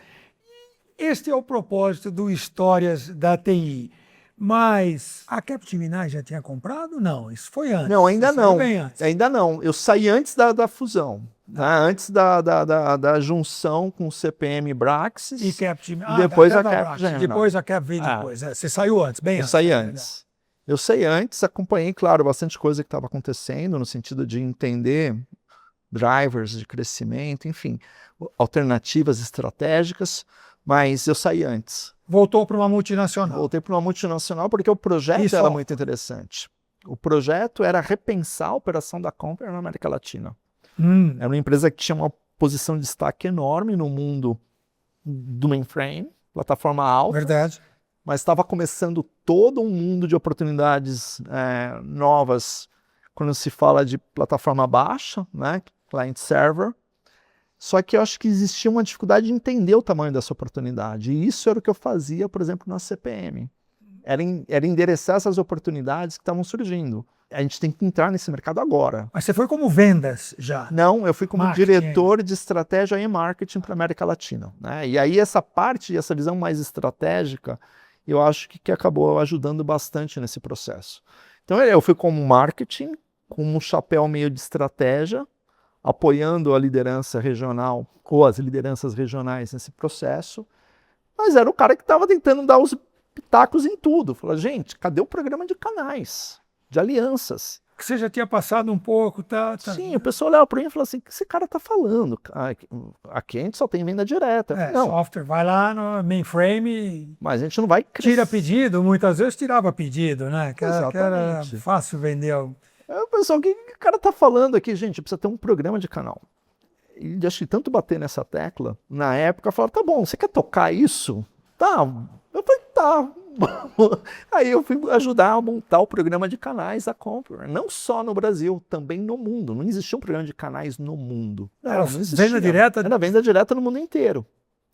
Este é o propósito do Histórias da TI. Mas a Capgemini já tinha comprado? Não, isso foi antes. Não, ainda não. Bem antes. Ainda não. Eu saí antes da fusão. Né? Antes da junção com o CPM Braxis. E Capgemini. Depois a Capgemini. Depois a Cap veio depois. Você saiu antes, bem antes. Eu saí antes. Eu saí antes, acompanhei, claro, bastante coisa que estava acontecendo, no sentido de entender drivers de crescimento, enfim, alternativas estratégicas. Mas eu saí antes. Voltou para uma multinacional. Voltei para uma multinacional porque o projeto era muito interessante. O projeto era repensar a operação da Compuware na América Latina. Era uma empresa que tinha uma posição de destaque enorme no mundo do mainframe, plataforma alta. Verdade. Mas estava começando todo um mundo de oportunidades novas quando se fala de plataforma baixa, né, client-server. Só que eu acho que existia uma dificuldade de entender o tamanho dessa oportunidade. E isso era o que eu fazia, por exemplo, na CPM. Era endereçar essas oportunidades que estavam surgindo. A gente tem que entrar nesse mercado agora. Mas você foi como vendas já? Não, eu fui como diretor de estratégia e marketing para a América Latina. Né? E aí essa parte, essa visão mais estratégica, eu acho que acabou ajudando bastante nesse processo. Então eu fui como marketing, com um chapéu meio de estratégia, apoiando a liderança regional ou as lideranças regionais nesse processo, mas era o cara que estava tentando dar os pitacos em tudo. Falou, gente, cadê o programa de canais, de alianças? Que você já tinha passado um pouco, tá? Sim, o pessoal olhava para mim e falava assim, o que esse cara tá falando? Aqui a gente só tem venda direta. Não, Software, vai lá no mainframe, mas a gente não vai tira pedido, muitas vezes tirava pedido, né? Que era Exatamente. fácil vender algo. O pessoal, o que o cara tá falando aqui, gente? Precisa ter um programa de canal. E acho que tanto bater nessa tecla, na época, falaram, tá bom, você quer tocar isso? Tá. Eu falei, tá. Aí eu fui ajudar a montar o programa de canais da Compur. Não só no Brasil, também no mundo. Não existia um programa de canais no mundo. Era venda direta? Era venda direta no mundo inteiro.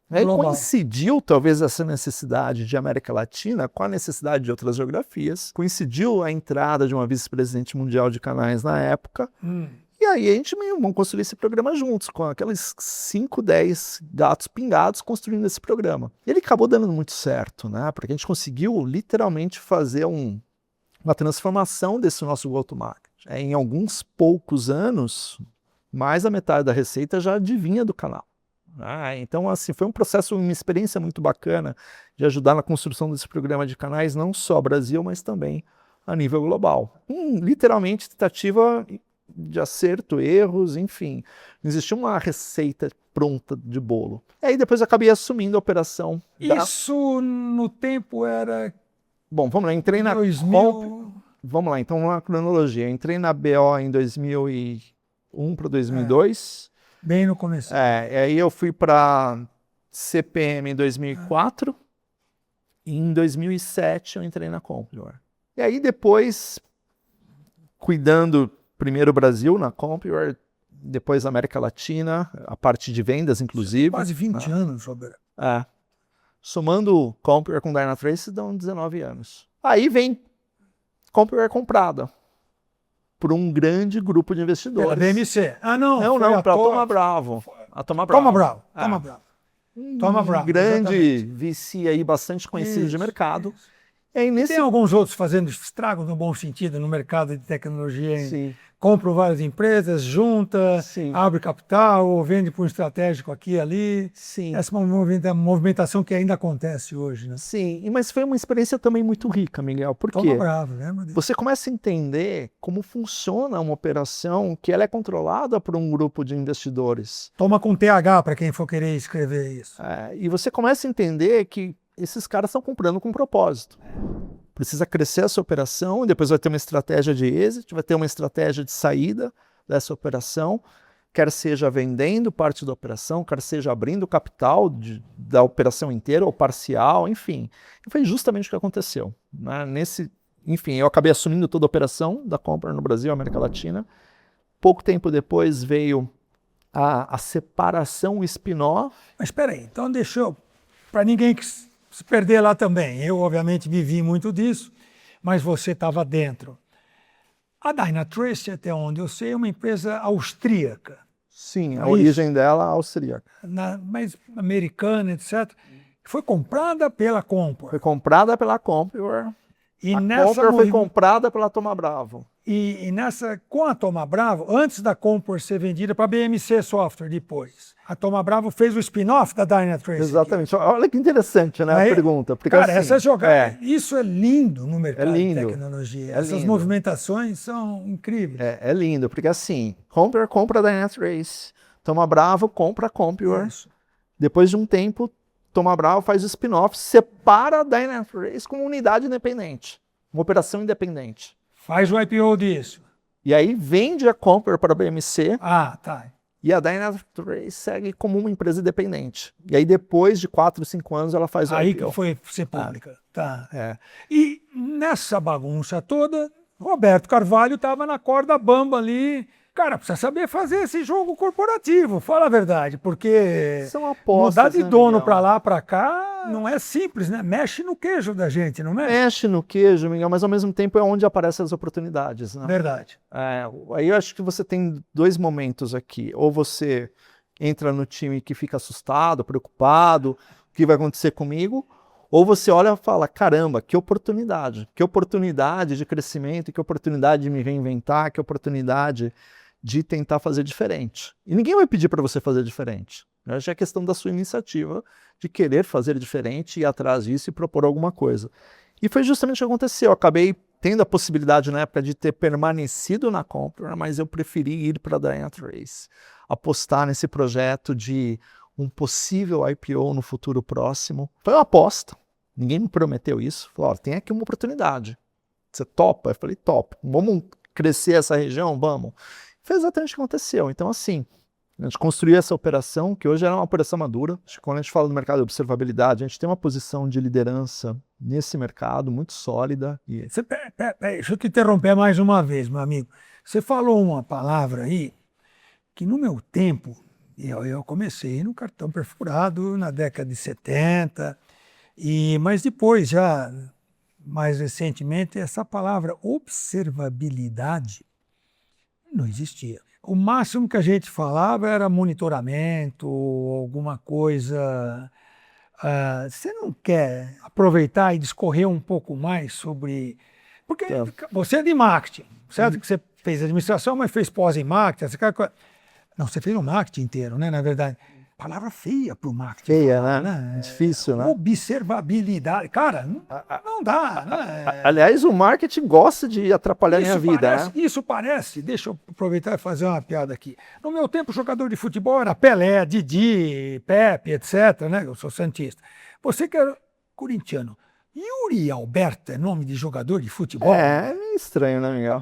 Aí Global. coincidiu, talvez, essa necessidade de América Latina com a necessidade de outras geografias. Coincidiu a entrada de uma vice-presidente mundial de canais na época. E aí a gente vamos construir esse programa juntos, com aqueles 5, 10 gatos pingados construindo esse programa. E ele acabou dando muito certo, né? Porque a gente conseguiu literalmente fazer uma transformação desse nosso go-to-market. Em alguns poucos anos, mais da metade da receita já adivinha do canal. Então, assim, foi um processo, uma experiência muito bacana de ajudar na construção desse programa de canais, não só Brasil, mas também a nível global. Literalmente, tentativa de acerto, erros, enfim. Não existia uma receita pronta de bolo. E aí depois eu acabei assumindo a operação. Isso no tempo era... Bom, vamos lá, entrei na... 2000... Vamos lá, então uma cronologia. Eu entrei na BO em 2001 para 2002. Bem no começo. Aí eu fui para CPM em 2004. E em 2007 eu entrei na Compur. E aí depois, cuidando... Primeiro Brasil na Compur, depois América Latina, a parte de vendas, inclusive. Quase 20 anos, Roberto. Somando Compur com Dynatrace, dão 19 anos. Aí vem Compur comprada por um grande grupo de investidores. Pela BMC. Não, para a Thoma Bravo. Thoma Bravo. Grande exatamente. VC aí, bastante conhecido de mercado. E aí, tem alguns outros fazendo estragos no bom sentido no mercado de tecnologia. Sim. Compram várias empresas, junta, Sim. abre capital, ou vende por um estratégico aqui e ali. Sim. Essa é uma movimentação que ainda acontece hoje, né? Sim, mas foi uma experiência também muito rica, Miguel. Por quê? Thoma Bravo, lembra disso? Você começa a entender como funciona uma operação que ela é controlada por um grupo de investidores. Toma com TH para quem for querer escrever isso. E você começa a entender que esses caras estão comprando com propósito. Precisa crescer essa operação, e depois vai ter uma estratégia de exit, vai ter uma estratégia de saída dessa operação, quer seja vendendo parte da operação, quer seja abrindo capital da operação inteira ou parcial, enfim. E foi justamente o que aconteceu. Né? Enfim, eu acabei assumindo toda a operação da Compur no Brasil, América Latina. Pouco tempo depois veio a separação, o spin-off. Mas espera aí, então deixa eu... Para ninguém que se perder lá também. Eu, obviamente, vivi muito disso, mas você estava dentro. A Dynatrace, até onde eu sei, é uma empresa austríaca. Sim, a origem dela é austríaca. Mas americana, etc. Foi comprada pela Compur. Foi comprada pela Compur. E a Compur foi comprada pela Thoma Bravo. E com a Thoma Bravo, antes da Compur ser vendida para a BMC Software depois, a Thoma Bravo fez o spin-off da Dynatrace. Exatamente. Aqui. Olha que interessante, né, a pergunta. Porque, cara, assim, essa jogada, isso é lindo no mercado de lindo, tecnologia. Essas movimentações são incríveis. É lindo, porque assim, Compur compra a Dynatrace, Thoma Bravo compra a Compur. Isso. Depois de um tempo, Thoma Bravo faz o spin-off, separa a Dynatrace como unidade independente, uma operação independente. Faz o IPO disso. E aí vende a Compur para a BMC. Tá. E a Dynatrace segue como uma empresa independente. E aí depois de 4, 5 anos ela faz o IPO. Aí que foi ser pública. Tá. E nessa bagunça toda, Roberto Carvalho estava na corda bamba ali. Cara, precisa saber fazer esse jogo corporativo, fala a verdade, porque são apostas, mudar de dono para lá, para cá, não é simples, né? Mexe no queijo da gente, não mexe? Mexe no queijo, Miguel, mas ao mesmo tempo é onde aparecem as oportunidades, né? Verdade. Aí eu acho que você tem 2 momentos aqui. Ou você entra no time que fica assustado, preocupado, o que vai acontecer comigo? Ou você olha e fala, caramba, que oportunidade de crescimento, que oportunidade de me reinventar, que oportunidade de tentar fazer diferente. E ninguém vai pedir para você fazer diferente. Já é questão da sua iniciativa de querer fazer diferente, ir atrás disso e propor alguma coisa. E foi justamente o que aconteceu. Eu acabei tendo a possibilidade na época de ter permanecido na Compare, mas eu preferi ir para a Dynatrace, apostar nesse projeto de um possível IPO no futuro próximo. Foi uma aposta, ninguém me prometeu isso. Falou, tem aqui uma oportunidade, você topa? Eu falei, top, vamos crescer essa região? Vamos. Foi exatamente o que aconteceu. Então, assim, a gente construiu essa operação, que hoje era uma operação madura. Acho que quando a gente fala do mercado de observabilidade, a gente tem uma posição de liderança nesse mercado muito sólida. Deixa eu te interromper mais uma vez, meu amigo. Você falou uma palavra aí que no meu tempo, eu comecei no cartão perfurado na década de 70, mas depois, já mais recentemente, essa palavra observabilidade não existia. O máximo que a gente falava era monitoramento, alguma coisa. Você não quer aproveitar e discorrer um pouco mais sobre... Porque você é de marketing, certo? Que você fez administração, mas fez pós em marketing. Não, você fez o marketing inteiro, né? Na verdade, palavra feia para o marketing. Feia, né? Difícil, né? Observabilidade. Cara, não dá, né? Aliás, o marketing gosta de atrapalhar a minha vida, né? Isso parece, deixa eu aproveitar e fazer uma piada aqui. No meu tempo, jogador de futebol era Pelé, Didi, Pepe, etc., né? Eu sou santista. Você que era corintiano, Yuri Alberto é nome de jogador de futebol? É estranho, né, Miguel?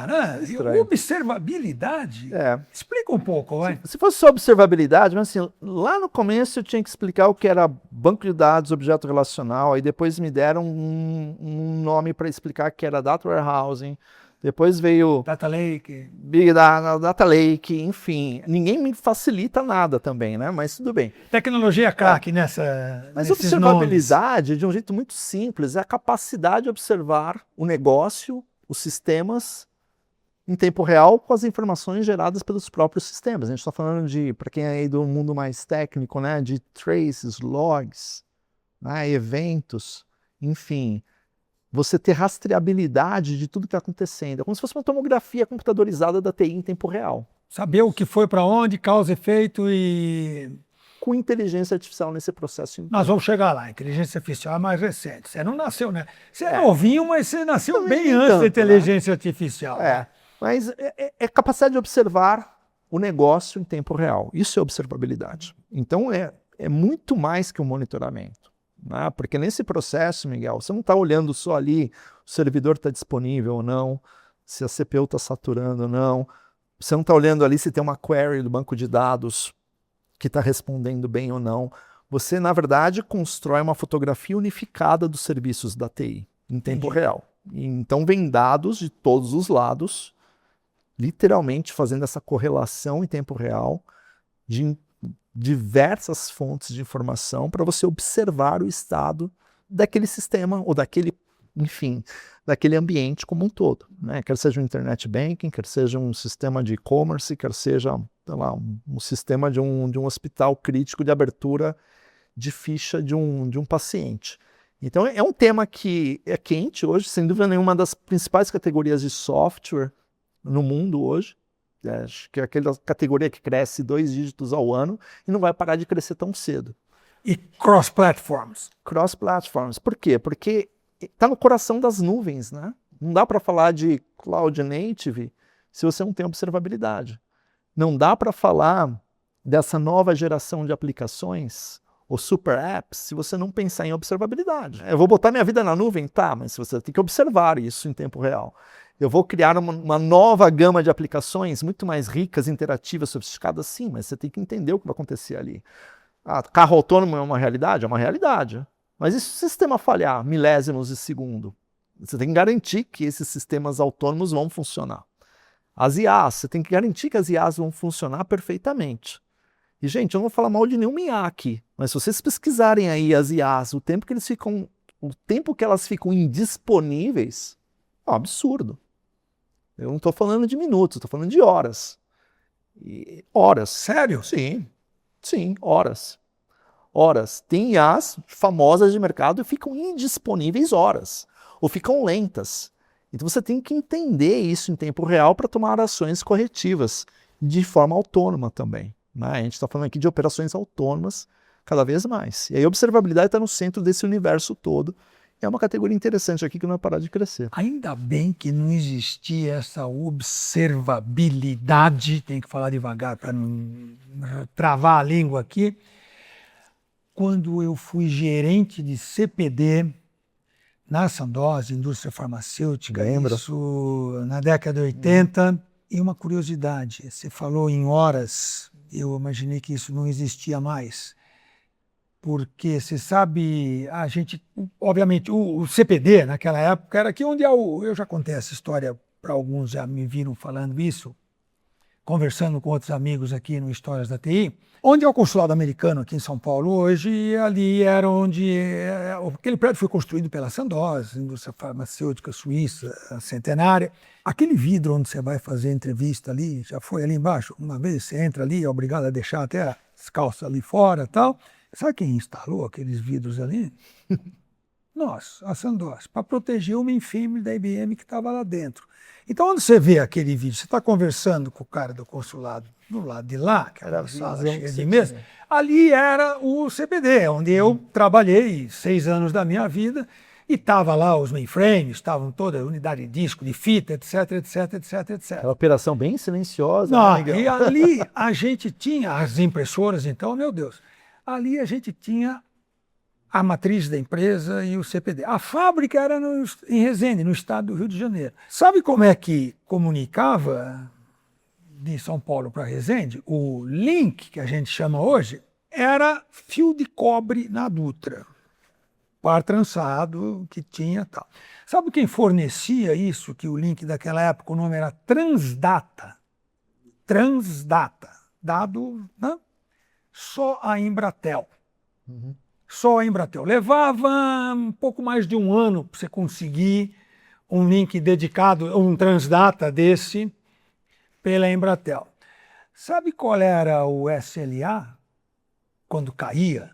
Né? Observabilidade? Explica um pouco, vai. Se fosse só observabilidade, mas assim, lá no começo eu tinha que explicar o que era banco de dados, objeto relacional, aí depois me deram um nome para explicar que era Data Warehousing, depois veio Data Lake, Big Data, Data Lake, enfim. Ninguém me facilita nada também, né? Mas tudo bem. Tecnologia craque nessa. Mas observabilidade, de um jeito muito simples, é a capacidade de observar o negócio, os sistemas, em tempo real, com as informações geradas pelos próprios sistemas. A gente está falando de, para quem é aí do mundo mais técnico, né? De traces, logs, né, eventos, enfim. Você ter rastreabilidade de tudo que está acontecendo. É como se fosse uma tomografia computadorizada da TI em tempo real. Saber o que foi para onde, causa, efeito e... Com inteligência artificial nesse processo. Nós vamos chegar lá. Inteligência artificial é mais recente. Você não nasceu, né? Você é novinho, mas você nasceu bem antes da inteligência artificial. Mas é capacidade de observar o negócio em tempo real. Isso é observabilidade. Então é muito mais que um monitoramento. Porque nesse processo, Miguel, você não está olhando só ali o servidor está disponível ou não, se a CPU está saturando ou não, você não está olhando ali se tem uma query do banco de dados que está respondendo bem ou não. Você, na verdade, constrói uma fotografia unificada dos serviços da TI em tempo real. E, então vem dados de todos os lados, literalmente fazendo essa correlação em tempo real de diversas fontes de informação para você observar o estado daquele sistema ou daquele, enfim, daquele ambiente como um todo, né? Quer seja um internet banking, quer seja um sistema de e-commerce, quer seja, sei lá, um sistema de um hospital crítico de abertura de ficha de um paciente. Então é um tema que é quente hoje, sem dúvida nenhuma, uma das principais categorias de software no mundo hoje. Acho que é aquela categoria que cresce 2 dígitos ao ano e não vai parar de crescer tão cedo. E cross-platforms? Cross-platforms. Por quê? Porque está no coração das nuvens, né? Não dá para falar de cloud native se você não tem observabilidade. Não dá para falar dessa nova geração de aplicações ou super apps se você não pensar em observabilidade. Eu vou botar minha vida na nuvem? Tá, mas você tem que observar isso em tempo real. Eu vou criar uma nova gama de aplicações muito mais ricas, interativas, sofisticadas, sim, mas você tem que entender o que vai acontecer ali. Carro autônomo é uma realidade? É uma realidade. Mas e se o sistema falhar milésimos de segundo? Você tem que garantir que esses sistemas autônomos vão funcionar. As IAs, você tem que garantir que as IAs vão funcionar perfeitamente. E, gente, eu não vou falar mal de nenhuma IA aqui, mas se vocês pesquisarem aí as IAs, o tempo que elas ficam indisponíveis, é um absurdo. Eu não estou falando de minutos, estou falando de horas. Horas. Sério? Sim, horas. Horas. Tem IAs famosas de mercado e ficam indisponíveis horas, ou ficam lentas. Então você tem que entender isso em tempo real para tomar ações corretivas, de forma autônoma também. Né? A gente está falando aqui de operações autônomas cada vez mais. E aí a observabilidade está no centro desse universo todo, É uma categoria interessante aqui que não vai parar de crescer. Ainda bem que não existia essa observabilidade, tem que falar devagar para não travar a língua aqui. Quando eu fui gerente de CPD na Sandoz, indústria farmacêutica, Lembra? isso na década de 80, e uma curiosidade, você falou em horas, eu imaginei que isso não existia mais. Porque você sabe, a gente, obviamente, o CPD naquela época era aqui onde eu já contei essa história para alguns, já me viram falando isso, conversando com outros amigos aqui no Histórias da TI, onde é o consulado americano aqui em São Paulo hoje, e ali era onde aquele prédio foi construído pela Sandoz, indústria farmacêutica suíça centenária. Aquele vidro onde você vai fazer entrevista ali, já foi ali embaixo, uma vez você entra ali, é obrigado a deixar até as calças ali fora e tal. Sabe quem instalou aqueles vidros ali? Nós, a Sandoz, para proteger o mainframe da IBM que estava lá dentro. Então, onde você vê aquele vídeo, você está conversando com o cara do consulado do lado de lá, aquela sala cheia de mesa, ali era o CPD, onde eu trabalhei 6 anos da minha vida, e estava lá os mainframes, estavam toda a unidade de disco, de fita, etc, etc, etc, etc. É uma operação bem silenciosa. Não, né, Miguel? e ali a gente tinha as impressoras, então, meu Deus, ali a gente tinha a matriz da empresa e o CPD. A fábrica era em Resende, no estado do Rio de Janeiro. Sabe como é que comunicava de São Paulo para Resende? O link, que a gente chama hoje, era fio de cobre na Dutra. Par trançado que tinha tal. Sabe quem fornecia isso, que o link daquela época, o nome era Transdata. Transdata. Dado, né? Só a Embratel. Só a Embratel. Levava um pouco mais de um ano para você conseguir um link dedicado, um Transdata desse, pela Embratel. Sabe qual era o SLA quando caía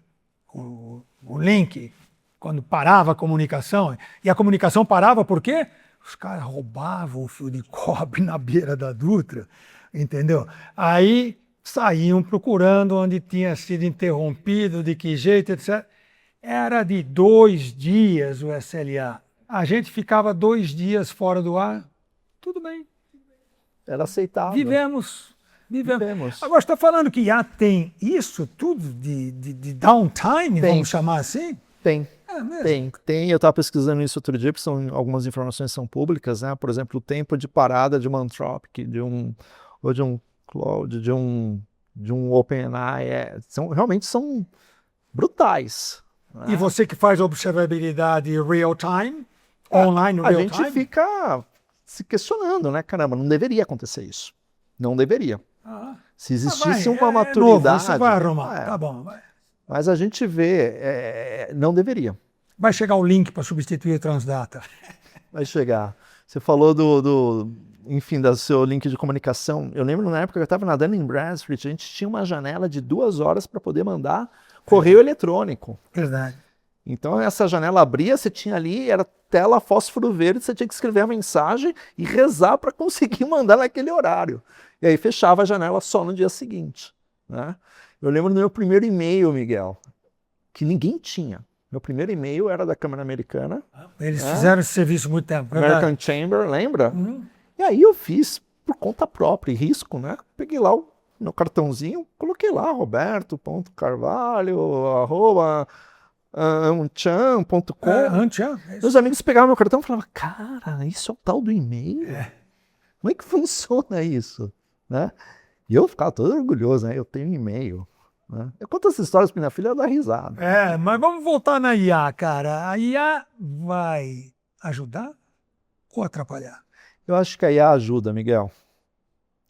o link, quando parava a comunicação? E a comunicação parava por quê? Os caras roubavam o fio de cobre na beira da Dutra, entendeu? Aí saíam procurando onde tinha sido interrompido, de que jeito, etc. Era de 2 dias o SLA. A gente ficava 2 dias fora do ar. Tudo bem. Era aceitável. Vivemos. Agora, você está falando que já tem isso tudo de downtime, vamos chamar assim? Tem. É mesmo? Tem. Eu estava pesquisando isso outro dia, porque algumas informações são públicas, né? Por exemplo, o tempo de parada de uma Anthropic, ou de um Cloud, de um OpenAI, realmente são brutais. Né? E você que faz observabilidade real-time, online real-time? A gente fica se questionando, né? Caramba, não deveria acontecer isso. Não deveria. Se existisse uma maturidade... Novo, você vai arrumar, tá bom. Vai. Mas a gente vê, não deveria. Vai chegar o link para substituir o Transdata. Vai chegar. Você falou enfim, do seu link de comunicação. Eu lembro na época que eu estava nadando em Bradstreet, a gente tinha uma janela de 2 horas para poder mandar correio eletrônico. Verdade. Então essa janela abria, você tinha ali, era tela fósforo verde, você tinha que escrever a mensagem e rezar para conseguir mandar naquele horário. E aí fechava a janela só no dia seguinte. Né? Eu lembro do meu primeiro e-mail, Miguel, que ninguém tinha. Meu primeiro e-mail era da Câmara Americana. Eles fizeram esse serviço há muito tempo. American Chamber, lembra? E aí eu fiz por conta própria, risco, né? Peguei lá o meu cartãozinho, coloquei lá, roberto.carvalho, @anchan.com. Meus amigos pegavam meu cartão e falavam, cara, isso é o tal do e-mail? Como é que funciona isso? Né? E eu ficava todo orgulhoso, né? Eu tenho um e-mail. Né? Eu conto essas histórias para minha filha, ela dá risada. Mas vamos voltar na IA, cara. A IA vai ajudar ou atrapalhar? Eu acho que a IA ajuda, Miguel.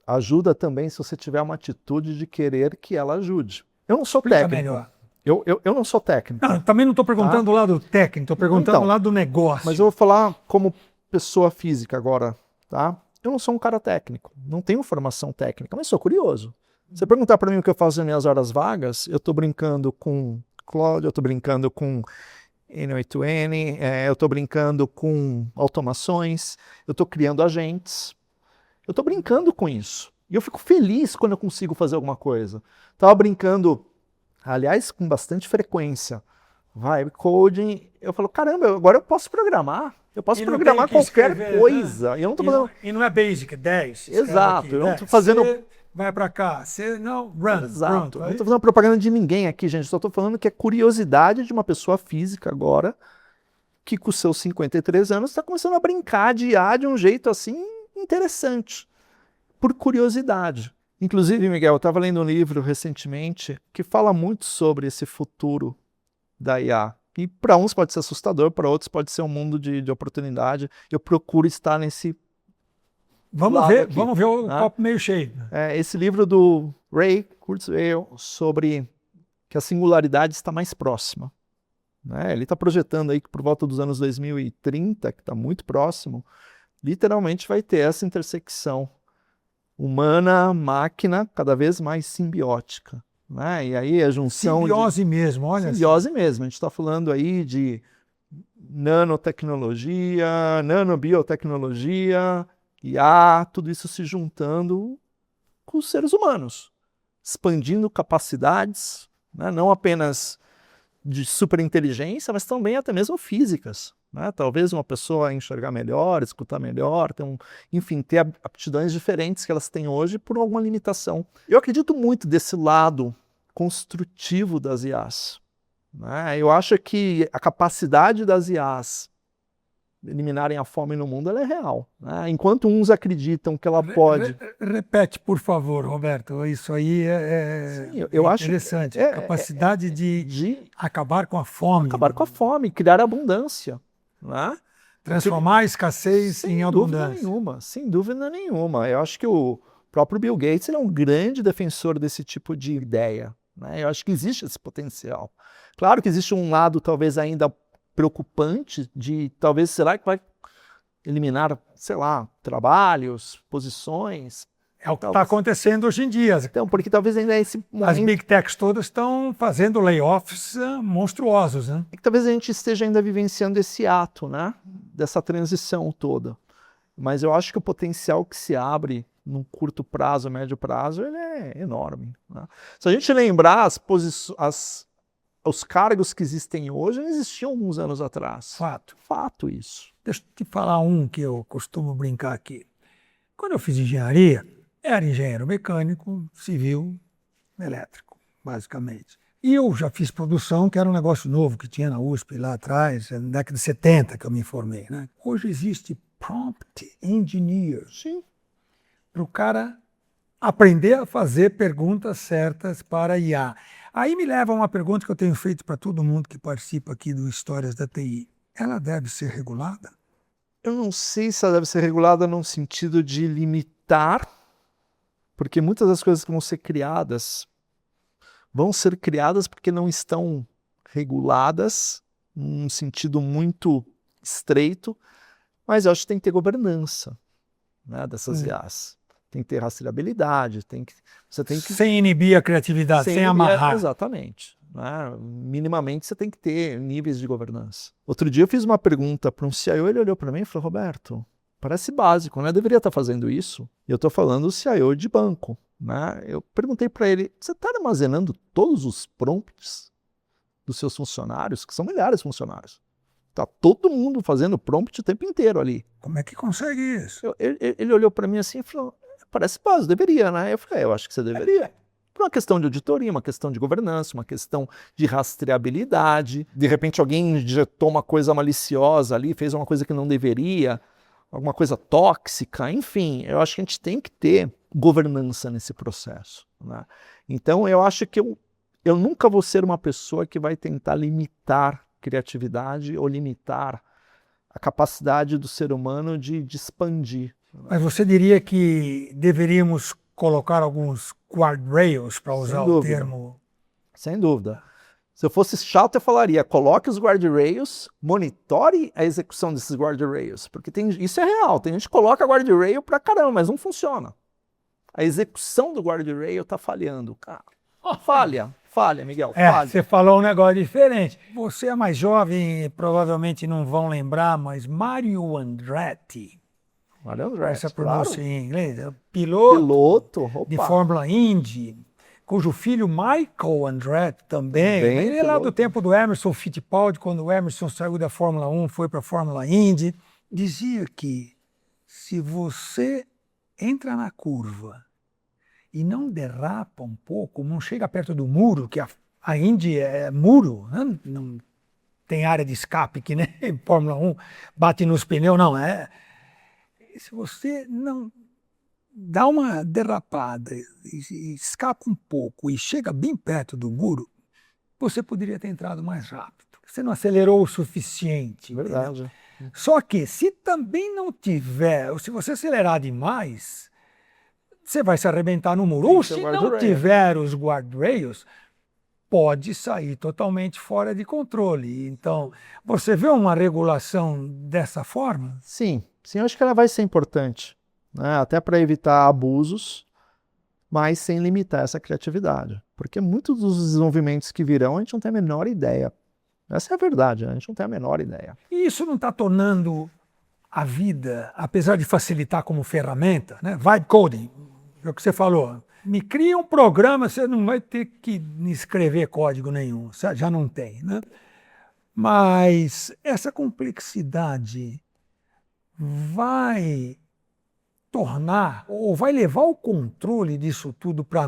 Ajuda também se você tiver uma atitude de querer que ela ajude. Eu não sou técnico. Melhor. Eu não sou técnico. Não, também não estou perguntando do lado técnico, estou perguntando do lado do negócio. Mas eu vou falar como pessoa física agora, tá? Eu não sou um cara técnico, não tenho formação técnica, mas sou curioso. Se você perguntar para mim o que eu faço nas minhas horas vagas, eu estou brincando com Cloud, eu estou brincando com N8N, eu estou brincando com automações, eu estou criando agentes, eu estou brincando com isso. E eu fico feliz quando eu consigo fazer alguma coisa. Estava brincando, aliás, com bastante frequência, vibe coding. Eu falo, caramba, agora eu posso programar. Eu posso E não programar tem que qualquer escrever, coisa. E eu não tô falando... E não é basic, 10. Exato, Aqui, eu não né? tô fazendo... Você vai para cá, você não, run, Exato, pronto. eu não Aí, tô fazendo propaganda de ninguém aqui, gente. Só tô falando que é curiosidade de uma pessoa física agora, que com seus 53 anos está começando a brincar de IA de um jeito assim interessante, por curiosidade. Inclusive, Miguel, eu estava lendo um livro recentemente que fala muito sobre esse futuro da IA. E para uns pode ser assustador, para outros pode ser um mundo de oportunidade. Eu procuro estar nesse lado aqui, vamos ver o né? copo meio cheio. Esse livro do Ray Kurzweil sobre que a singularidade está mais próxima, né? Ele está projetando aí que por volta dos anos 2030, que está muito próximo, literalmente vai ter essa intersecção humana-máquina cada vez mais simbiótica, né? E aí a junção Simbiose mesmo, olha. simbiose mesmo. A gente está falando aí de nanotecnologia, nanobiotecnologia, IA, tudo isso se juntando com os seres humanos, expandindo capacidades, né? Não apenas de superinteligência, mas também até mesmo físicas, né? Talvez uma pessoa enxergar melhor, escutar melhor, enfim, ter aptidões diferentes que elas têm hoje por alguma limitação. Eu acredito muito desse lado construtivo das IAs, né? Eu acho que a capacidade das IAs eliminarem a fome no mundo, ela é real, né? Enquanto uns acreditam que ela pode... Repete, por favor, Roberto, isso aí Sim, eu acho interessante. A capacidade de acabar com a fome. Acabar com a fome, criar abundância, né? Transformar a escassez em abundância. Sem dúvida nenhuma. Eu acho que o próprio Bill Gates ele é um grande defensor desse tipo de ideia, né? Eu acho que existe esse potencial. Claro que existe um lado talvez ainda preocupante de talvez, será que vai eliminar, sei lá, trabalhos, posições? É o que está acontecendo hoje em dia. Então, porque talvez ainda esse momento... As big techs todas estão fazendo layoffs monstruosos, né? É que talvez a gente esteja ainda vivenciando esse ato, né? Dessa transição toda. Mas eu acho que o potencial que se abre num curto prazo, médio prazo, ele é enorme, né? Se a gente lembrar os cargos que existem hoje, não existiam alguns anos atrás. Fato. Fato isso. Deixa eu te falar um que eu costumo brincar aqui. Quando eu fiz engenharia, era engenheiro mecânico, civil, elétrico, basicamente. E eu já fiz produção, que era um negócio novo que tinha na USP lá atrás, na década de 70 que eu me formei, né? Hoje existe prompt engineer. Sim. Para o cara aprender a fazer perguntas certas para IA. Aí me leva a uma pergunta que eu tenho feito para todo mundo que participa aqui do Histórias da TI. Ela deve ser regulada? Eu não sei se ela deve ser regulada num sentido de limitar, porque muitas das coisas que vão ser criadas porque não estão reguladas, num sentido muito estreito, mas eu acho que tem que ter governança, né, dessas IAs. Tem que ter rastreabilidade, você tem que... Sem inibir a criatividade, sem amarrar. Exatamente. Né? Minimamente você tem que ter níveis de governança. Outro dia eu fiz uma pergunta para um CIO, ele olhou para mim e falou, Roberto, parece básico, né? Eu deveria estar fazendo isso. E eu estou falando do CIO de banco, né? Eu perguntei para ele, você está armazenando todos os prompts dos seus funcionários, que são milhares de funcionários? Está todo mundo fazendo prompt o tempo inteiro ali. Como é que consegue isso? Ele olhou para mim assim e falou, parece básico, deveria, né? Eu falei, eu acho que você deveria. Por uma questão de auditoria, uma questão de governança, uma questão de rastreabilidade. De repente alguém injetou uma coisa maliciosa ali, fez uma coisa que não deveria, alguma coisa tóxica, enfim. Eu acho que a gente tem que ter governança nesse processo, né? Então eu acho que eu nunca vou ser uma pessoa que vai tentar limitar criatividade ou limitar a capacidade do ser humano de expandir. Mas você diria que deveríamos colocar alguns guardrails, para usar o termo? Sem dúvida. Se eu fosse chato, eu falaria, coloque os guardrails, monitore a execução desses guardrails, porque isso é real, tem gente que coloca guardrail pra caramba, mas não funciona. A execução do guardrail tá falhando, cara. Falha, Miguel, falha. Você falou um negócio diferente. Você é mais jovem e provavelmente não vão lembrar, mas Mario Andretti. Mario Andretti, essa pronúncia claro. em inglês, piloto opa, de Fórmula Indy, cujo filho Michael Andretti também, ele é lá do tempo do Emerson Fittipaldi, quando o Emerson saiu da Fórmula 1, foi para a Fórmula Indy, dizia que se você entra na curva e não derrapa um pouco, não chega perto do muro, que a Indy é muro, né? Não tem área de escape que nem Fórmula 1, bate nos pneus, não, se você não dá uma derrapada e escapa um pouco e chega bem perto do muro, você poderia ter entrado mais rápido. Você não acelerou o suficiente. Verdade. Entendeu? Só que se também não tiver, ou se você acelerar demais, você vai se arrebentar no muro. Ou se não tiver os guardrails, pode sair totalmente fora de controle. Então, você vê uma regulação dessa forma? Sim, eu acho que ela vai ser importante, né? Até para evitar abusos, mas sem limitar essa criatividade. Porque muitos dos desenvolvimentos que virão, a gente não tem a menor ideia. Essa é a verdade, a gente não tem a menor ideia. E isso não está tornando a vida, apesar de facilitar como ferramenta, né? Vibe coding, é o que você falou. Me cria um programa, você não vai ter que escrever código nenhum, já não tem, né? Mas essa complexidade vai tornar, ou vai levar o controle disso tudo para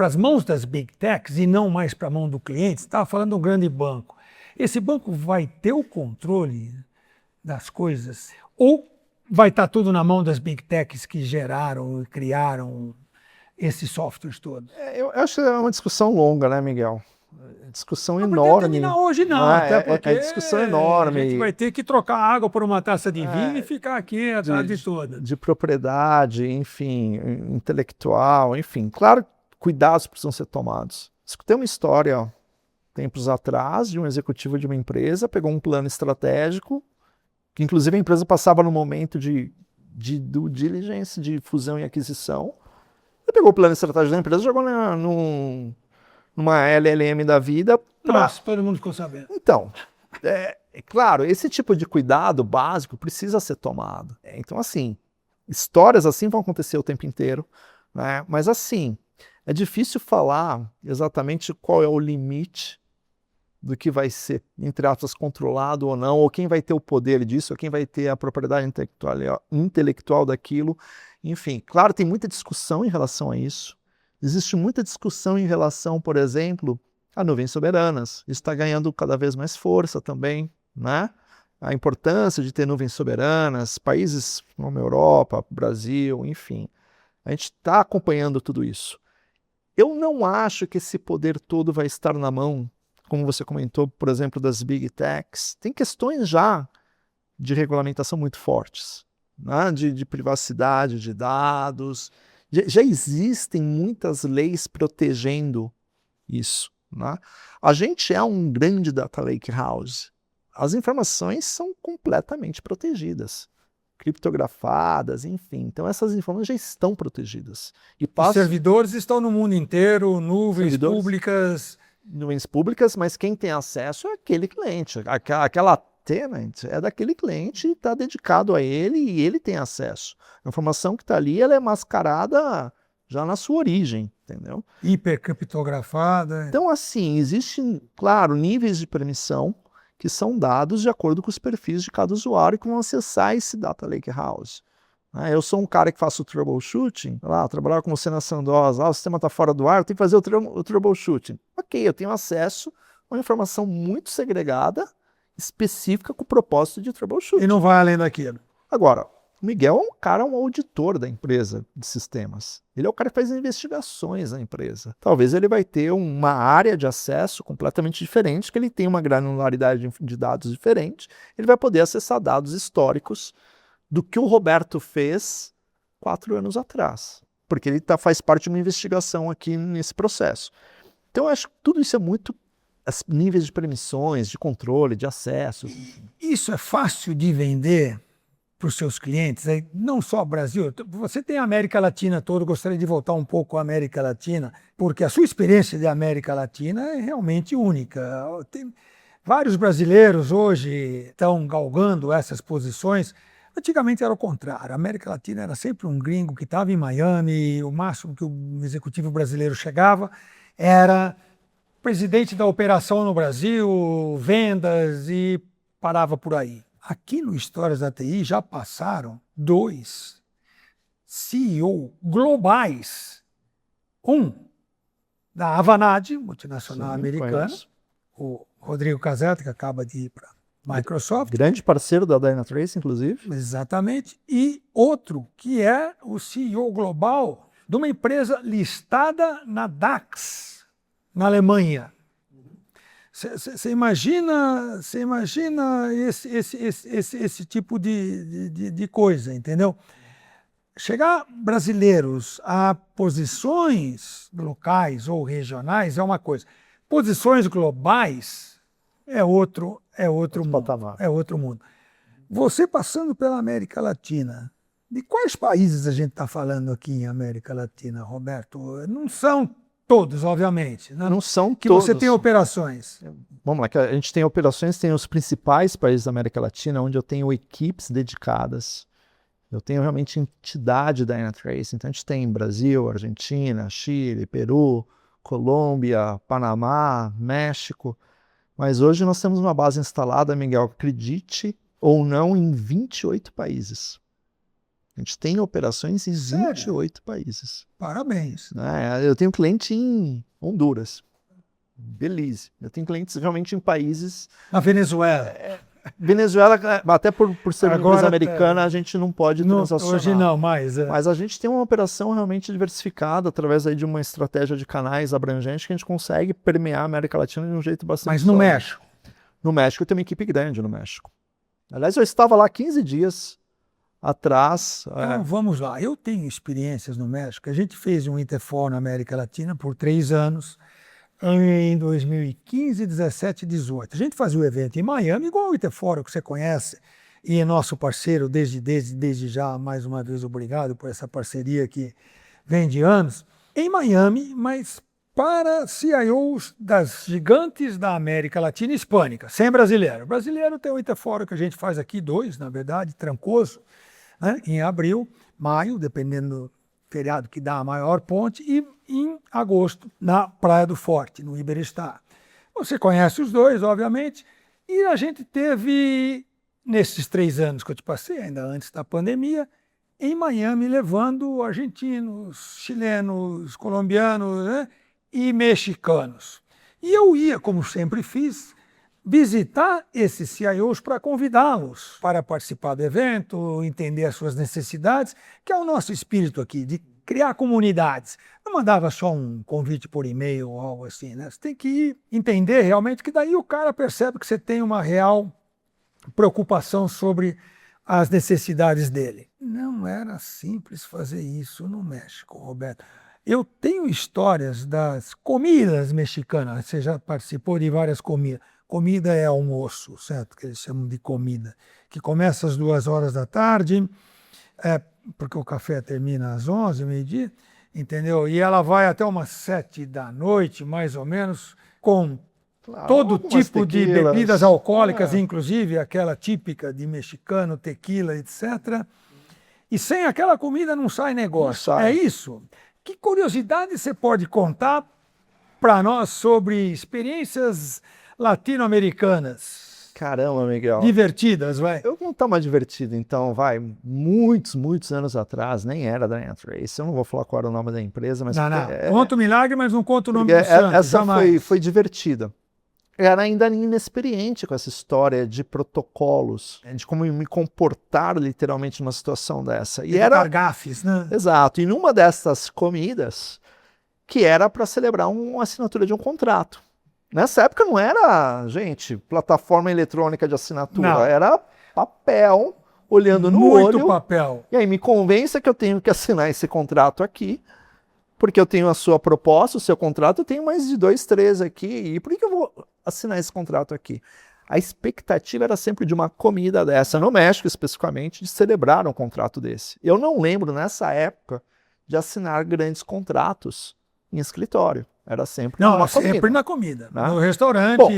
as mãos das Big Techs e não mais para a mão do cliente. Você estava falando de um grande banco. Esse banco vai ter o controle das coisas ou vai estar tudo na mão das Big Techs que geraram e criaram esses softwares todos? Eu acho que é uma discussão longa, né, Miguel? Discussão não enorme. Terminar hoje não, até porque é discussão enorme. A gente vai ter que trocar água por uma taça de vinho e ficar aqui a tarde toda. De propriedade, enfim, intelectual, enfim. Claro, cuidados precisam ser tomados. Escutei uma história tempos atrás de um executivo de uma empresa, pegou um plano estratégico, que inclusive a empresa passava no momento de due diligence, de fusão e aquisição. Ele pegou o plano estratégico da empresa e jogou numa LLM da vida. Nossa, todo mundo ficou sabendo. Então, claro, esse tipo de cuidado básico precisa ser tomado. Então, assim, histórias assim vão acontecer o tempo inteiro, né? Mas, assim, é difícil falar exatamente qual é o limite do que vai ser, entre aspas, controlado ou não, ou quem vai ter o poder disso, ou quem vai ter a propriedade intelectual daquilo. Enfim, claro, tem muita discussão em relação a isso. Existe muita discussão em relação, por exemplo, a nuvens soberanas. Isso está ganhando cada vez mais força também, né? A importância de ter nuvens soberanas, países como a Europa, Brasil, enfim. A gente está acompanhando tudo isso. Eu não acho que esse poder todo vai estar na mão, como você comentou, por exemplo, das Big Techs. Tem questões já de regulamentação muito fortes, né? De privacidade de dados. Já existem muitas leis protegendo isso, né? A gente é um grande data lake house. As informações são completamente protegidas, criptografadas, enfim. Então essas informações já estão protegidas. Os servidores estão no mundo inteiro, nuvens públicas. Nuvens públicas, mas quem tem acesso é aquele cliente. Aquela tenant é daquele cliente e está dedicado a ele e ele tem acesso. A informação que está ali, ela é mascarada já na sua origem, entendeu? Hipercriptografada. Então, assim, existem, claro, níveis de permissão que são dados de acordo com os perfis de cada usuário que vão acessar esse Data Lake House. Eu sou um cara que faço o troubleshooting, trabalhar com você na Sandoz, o sistema está fora do ar, eu tenho que fazer o troubleshooting. Ok, eu tenho acesso a uma informação muito segregada, específica com o propósito de troubleshooting. E não vai além daquilo. Agora, o Miguel é um auditor da empresa de sistemas. Ele é o cara que faz investigações na empresa. Talvez ele vai ter uma área de acesso completamente diferente, que ele tem uma granularidade de dados diferente. Ele vai poder acessar dados históricos do que o Roberto fez 4 anos atrás. Porque ele faz parte de uma investigação aqui nesse processo. Então, eu acho que tudo isso é muito níveis de permissões, de controle, de acesso. Isso é fácil de vender para os seus clientes, não só o Brasil. Você tem a América Latina toda, eu gostaria de voltar um pouco à América Latina, porque a sua experiência de América Latina é realmente única. Tem vários brasileiros hoje estão galgando essas posições. Antigamente era o contrário. A América Latina era sempre um gringo que estava em Miami, e o máximo que o executivo brasileiro chegava era presidente da operação no Brasil, vendas e parava por aí. Aqui no Histórias da TI já passaram 2 CEO globais. Um da Avanade, multinacional americana, conheço. o Rodrigo Casetta, que acaba de ir para a Microsoft. Grande parceiro da Dynatrace, inclusive. Exatamente. E outro que é o CEO global de uma empresa listada na DAX, na Alemanha. Você imagina esse tipo de coisa, entendeu? Chegar brasileiros a posições locais ou regionais é uma coisa. Posições globais é outro mundo. patamar. É outro mundo. Você passando pela América Latina, de quais países a gente está falando aqui em América Latina, Roberto? Não são todos, obviamente. Né? Não são que todos. você tem operações. Vamos lá, que a gente tem operações, tem os principais países da América Latina, onde eu tenho equipes dedicadas. Eu tenho realmente entidade da Dynatrace. Então a gente tem Brasil, Argentina, Chile, Peru, Colômbia, Panamá, México. Mas hoje nós temos uma base instalada, Miguel, acredite ou não, em 28 países. A gente tem operações em 28 países. Parabéns. Eu tenho cliente em Honduras, Belize. Eu tenho clientes realmente em países... Na Venezuela. Venezuela, até por ser uma empresa americana, tá... a gente não pode transacionar. Hoje não, mas... Mas a gente tem uma operação realmente diversificada, através aí de uma estratégia de canais abrangente, que a gente consegue permear a América Latina de um jeito bastante Mas no sólido. México? No México, eu tenho uma equipe grande no México. Aliás, eu estava lá 15 dias atrás. Então, vamos lá. Eu tenho experiências no México. A gente fez um Interfor na América Latina por 3 anos, em 2015, 17 e 18. A gente fazia o evento em Miami, igual o Interfor, que você conhece, e é nosso parceiro desde já. Mais uma vez, obrigado por essa parceria que vem de anos. Em Miami, mas para CIOs das gigantes da América Latina e hispânica, sem brasileiro. Brasileiro tem o Interfor que a gente faz aqui, 2, na verdade, Trancoso, né, em abril, maio, dependendo do feriado que dá a maior ponte, e em agosto, na Praia do Forte, no Iberestá. Você conhece os 2, obviamente, e a gente teve, nesses 3 anos que eu te passei, ainda antes da pandemia, em Miami, levando argentinos, chilenos, colombianos, né, e mexicanos. E eu ia, como sempre fiz, visitar esses CIOs para convidá-los para participar do evento, entender as suas necessidades, que é o nosso espírito aqui, de criar comunidades. Não mandava só um convite por e-mail ou algo assim, né? Você tem que ir entender realmente, que daí o cara percebe que você tem uma real preocupação sobre as necessidades dele. Não era simples fazer isso no México, Roberto. Eu tenho histórias das comidas mexicanas. Você já participou de várias comidas. Comida é almoço, certo? Que eles chamam de comida. Que começa às 2 horas da tarde, porque o café termina às 11, meio-dia, entendeu? E ela vai até umas 7 da noite, mais ou menos, com todo tipo de bebidas alcoólicas, inclusive aquela típica de mexicano, tequila, etc. E sem aquela comida não sai negócio. É isso? Que curiosidade você pode contar para nós sobre experiências latino-americanas? Caramba, Miguel. Divertidas, vai. Eu vou contar uma divertida, então, vai. Muitos anos atrás, nem era da Dynatrace. Eu não vou falar qual era o nome da empresa, mas... Não. Conta o milagre, mas não conta o nome do santo. Essa foi divertida. Eu era ainda inexperiente com essa história de protocolos, de como me comportar literalmente numa situação dessa. E era gafes, né? Exato. E numa dessas comidas, que era para celebrar uma assinatura de um contrato. Nessa época não era, gente, plataforma eletrônica de assinatura, não. Era papel, olhando no olho. Muito papel. E aí me convença que eu tenho que assinar esse contrato aqui, porque eu tenho a sua proposta, o seu contrato, eu tenho mais de 2, 3 aqui, e por que eu vou assinar esse contrato aqui? A expectativa era sempre de uma comida dessa, no México especificamente, de celebrar um contrato desse. Eu não lembro, nessa época, de assinar grandes contratos em escritório. Era sempre Não, numa sempre comida. na comida. Né? No restaurante, Bom,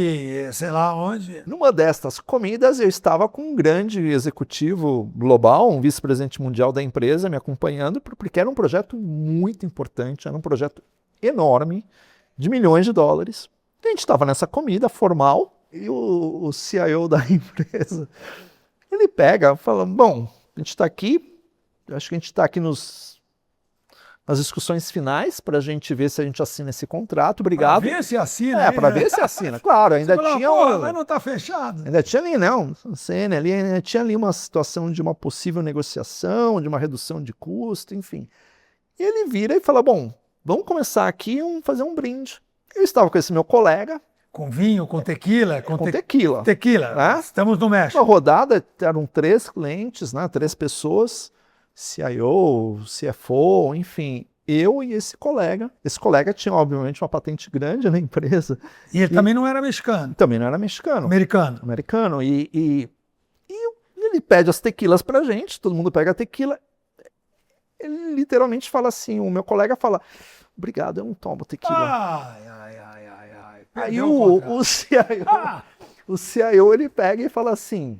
sei lá onde. numa destas comidas, eu estava com um grande executivo global, um vice-presidente mundial da empresa, me acompanhando, porque era um projeto muito importante, era um projeto enorme, de milhões de dólares. A gente estava nessa comida formal e o CIO da empresa, ele pega e fala, bom, a gente está aqui, acho que a gente está aqui nas discussões finais para a gente ver se a gente assina esse contrato, obrigado. Para ver se assina. Para ver se assina, claro, ainda tinha... Mas não está fechado. Ainda tinha ali, não, cena ali, ainda tinha ali uma situação de uma possível negociação, de uma redução de custo, enfim. E ele vira e fala, bom, vamos começar aqui fazer um brinde. Eu estava com esse meu colega. Com vinho, com tequila? Com tequila. Tequila, né? Estamos no México. Na rodada eram 3 clientes, né? 3 pessoas, CIO, CFO, enfim, eu e esse colega. Esse colega tinha, obviamente, uma patente grande na empresa. E ele também não era mexicano? Também não era mexicano. Americano. E ele pede as tequilas pra gente, todo mundo pega a tequila. Ele literalmente fala assim, o meu colega fala, obrigado, eu não tomo tequila. Ai. Aí o CIO, ele pega e fala assim...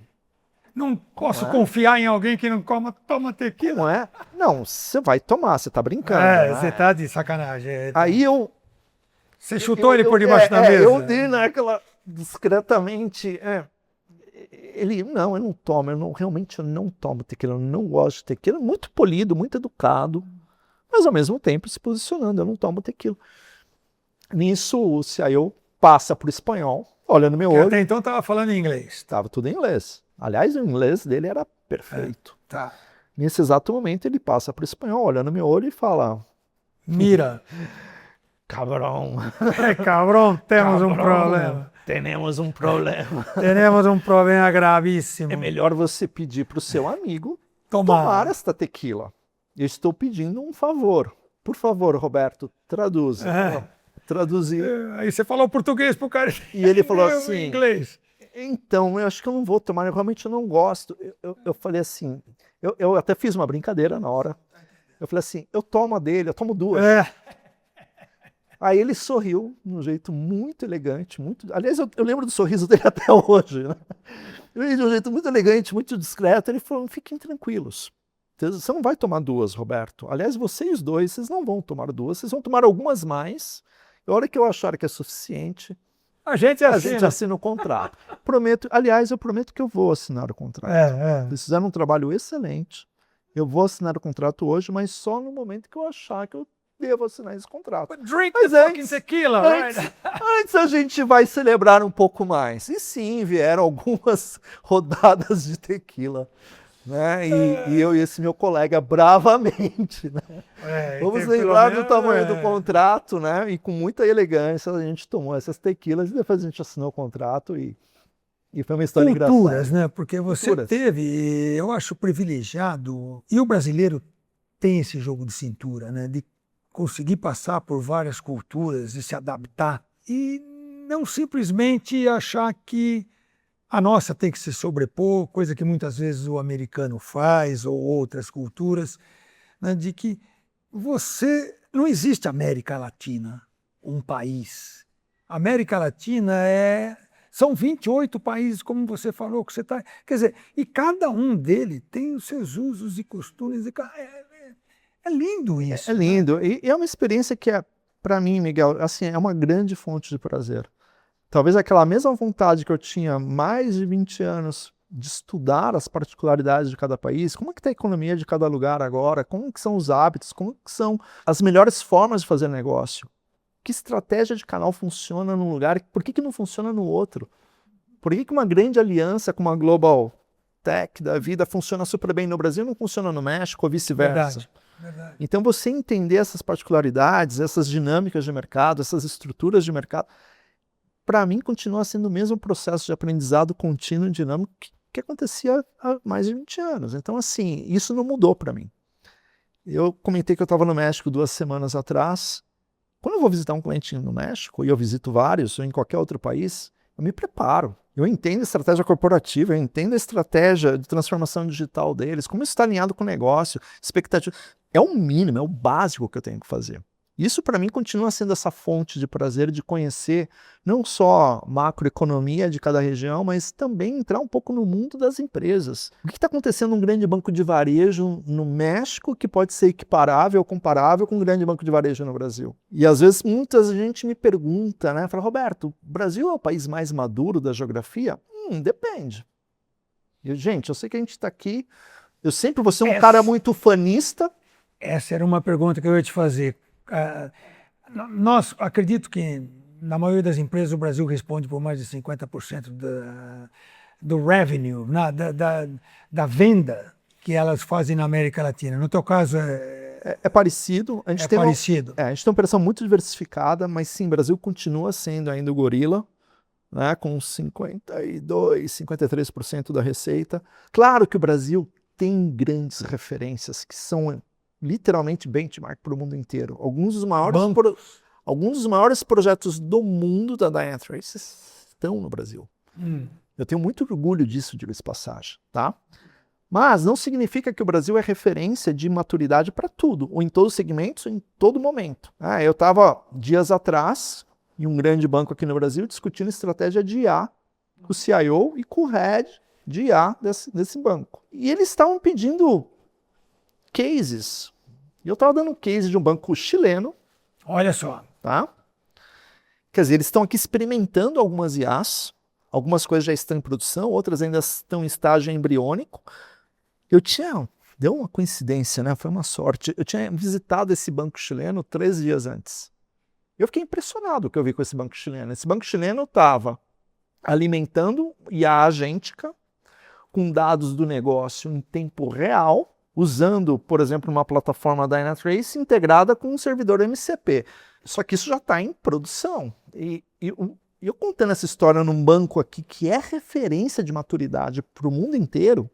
Não posso confiar em alguém que não toma tequila. Não é? Não, você vai tomar, você tá brincando. Você tá de sacanagem. Aí Você chutou ele por debaixo da mesa? Eu dei naquela... discretamente... Ele, não, eu não tomo, realmente eu não tomo tequila, eu não gosto de tequila. Muito polido, muito educado, mas ao mesmo tempo se posicionando, eu não tomo tequila. Nisso o CIO passa para o espanhol, olha no meu olho. Até então estava falando em inglês. Estava tudo em inglês. Aliás, o inglês dele era perfeito. Tá. Nesse exato momento ele passa para o espanhol, olha no meu olho e fala... Mira. Cabrão. Cabrão, temos um problema. Temos um problema. Temos um problema gravíssimo. É melhor você pedir para o seu amigo tomar tomar esta tequila. Eu estou pedindo um favor. Por favor, Roberto, traduza. Traduzir. Aí você falou português pro cara. E ele falou assim... Em inglês. Então, eu acho que eu não vou tomar, eu realmente não gosto. Eu falei assim, eu até fiz uma brincadeira na hora. Eu falei assim, eu tomo a dele, eu tomo 2. Aí ele sorriu de um jeito muito elegante, aliás, eu lembro do sorriso dele até hoje, né? De um jeito muito elegante, muito discreto. Ele falou, fiquem tranquilos. Você não vai tomar 2, Roberto. Aliás, vocês dois, vocês não vão tomar 2, vocês vão tomar algumas mais. E a hora que eu achar que é suficiente, a gente assina o contrato. Eu prometo que eu vou assinar o contrato. Vocês fizeram um trabalho excelente. Eu vou assinar o contrato hoje, mas só no momento que eu achar que eu devo assinar esse contrato. But drink the fucking tequila, right? Antes a gente vai celebrar um pouco mais. E sim, vieram algumas rodadas de tequila. Né? E eu e esse meu colega bravamente, né? Vamos lembrar do tamanho do contrato, né? E com muita elegância a gente tomou essas tequilas e depois a gente assinou o contrato e foi uma história engraçada. Né? Porque você teve, eu acho, privilegiado, e o brasileiro tem esse jogo de cintura, né? De conseguir passar por várias culturas, de se adaptar e não simplesmente achar que a nossa tem que se sobrepor, coisa que muitas vezes o americano faz, ou outras culturas, né, de que não existe América Latina, um país. América Latina são 28 países, como você falou, que você está... Quer dizer, e cada um deles tem os seus usos e costumes. É lindo isso. É lindo. Né? E é uma experiência que, para mim, Miguel, assim, é uma grande fonte de prazer. Talvez aquela mesma vontade que eu tinha mais de 20 anos de estudar as particularidades de cada país, como é que está a economia de cada lugar agora, como que são os hábitos, como que são as melhores formas de fazer negócio, que estratégia de canal funciona num lugar, por que não funciona no outro? Por que uma grande aliança com uma Global Tech da vida funciona super bem no Brasil e não funciona no México ou vice-versa? Verdade. Então você entender essas particularidades, essas dinâmicas de mercado, essas estruturas de mercado, para mim, continua sendo o mesmo processo de aprendizado contínuo e dinâmico que acontecia há mais de 20 anos. Então, assim, isso não mudou para mim. Eu comentei que eu estava no México 2 semanas atrás. Quando eu vou visitar um cliente no México, e eu visito vários, ou em qualquer outro país, eu me preparo. Eu entendo a estratégia corporativa, eu entendo a estratégia de transformação digital deles, como isso está alinhado com o negócio, expectativa. É o mínimo, é o básico que eu tenho que fazer. Isso, para mim, continua sendo essa fonte de prazer de conhecer não só macroeconomia de cada região, mas também entrar um pouco no mundo das empresas. O que está acontecendo num grande banco de varejo no México que pode ser equiparável, comparável com um grande banco de varejo no Brasil? E às vezes muita gente me pergunta, né? Fala, Roberto, o Brasil é o país mais maduro da geografia? Depende. Gente, eu sei que a gente está aqui, eu sempre vou ser um cara muito fanista. Essa era uma pergunta que eu ia te fazer. Nós, acredito que na maioria das empresas o Brasil responde por mais de 50% do revenue, da venda que elas fazem na América Latina. No teu caso é parecido. A gente tem parecido. A gente tem uma operação muito diversificada, mas sim, o Brasil continua sendo ainda o gorila, né, com 52%, 53% da receita. Claro que o Brasil tem grandes referências que são literalmente benchmark para o mundo inteiro. Alguns dos maiores projetos do mundo da Dynatrace estão no Brasil. Eu tenho muito orgulho disso, diga-se de passagem, tá? Mas não significa que o Brasil é referência de maturidade para tudo, ou em todos os segmentos, ou em todo momento. Eu estava dias atrás em um grande banco aqui no Brasil discutindo estratégia de IA com o CIO e com o head de IA desse banco. E eles estavam pedindo cases. E eu estava dando um case de um banco chileno. Olha só. Tá? Quer dizer, eles estão aqui experimentando algumas IAs, algumas coisas já estão em produção, outras ainda estão em estágio embriônico. Deu uma coincidência, né? Foi uma sorte. Eu tinha visitado esse banco chileno 3 dias antes. Eu fiquei impressionado com o que eu vi com esse banco chileno. Esse banco chileno estava alimentando IA agêntica com dados do negócio em tempo real, usando, por exemplo, uma plataforma Dynatrace integrada com um servidor MCP. Só que isso já está em produção. E eu contando essa história num banco aqui que é referência de maturidade para o mundo inteiro,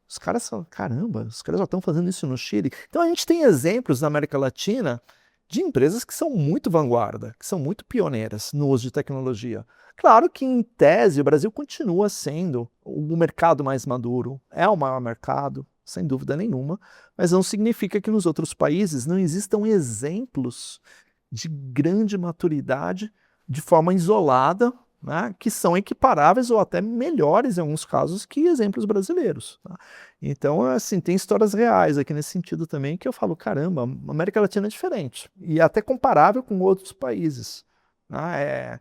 os caras falam, caramba, os caras já estão fazendo isso no Chile. Então a gente tem exemplos na América Latina de empresas que são muito vanguarda, que são muito pioneiras no uso de tecnologia. Claro que, em tese, o Brasil continua sendo o mercado mais maduro, é o maior mercado, sem dúvida nenhuma, mas não significa que nos outros países não existam exemplos de grande maturidade de forma isolada, né, que são equiparáveis ou até melhores, em alguns casos, que exemplos brasileiros. Tá? Então, assim, tem histórias reais aqui nesse sentido também que eu falo, caramba, a América Latina é diferente e é até comparável com outros países. Tá?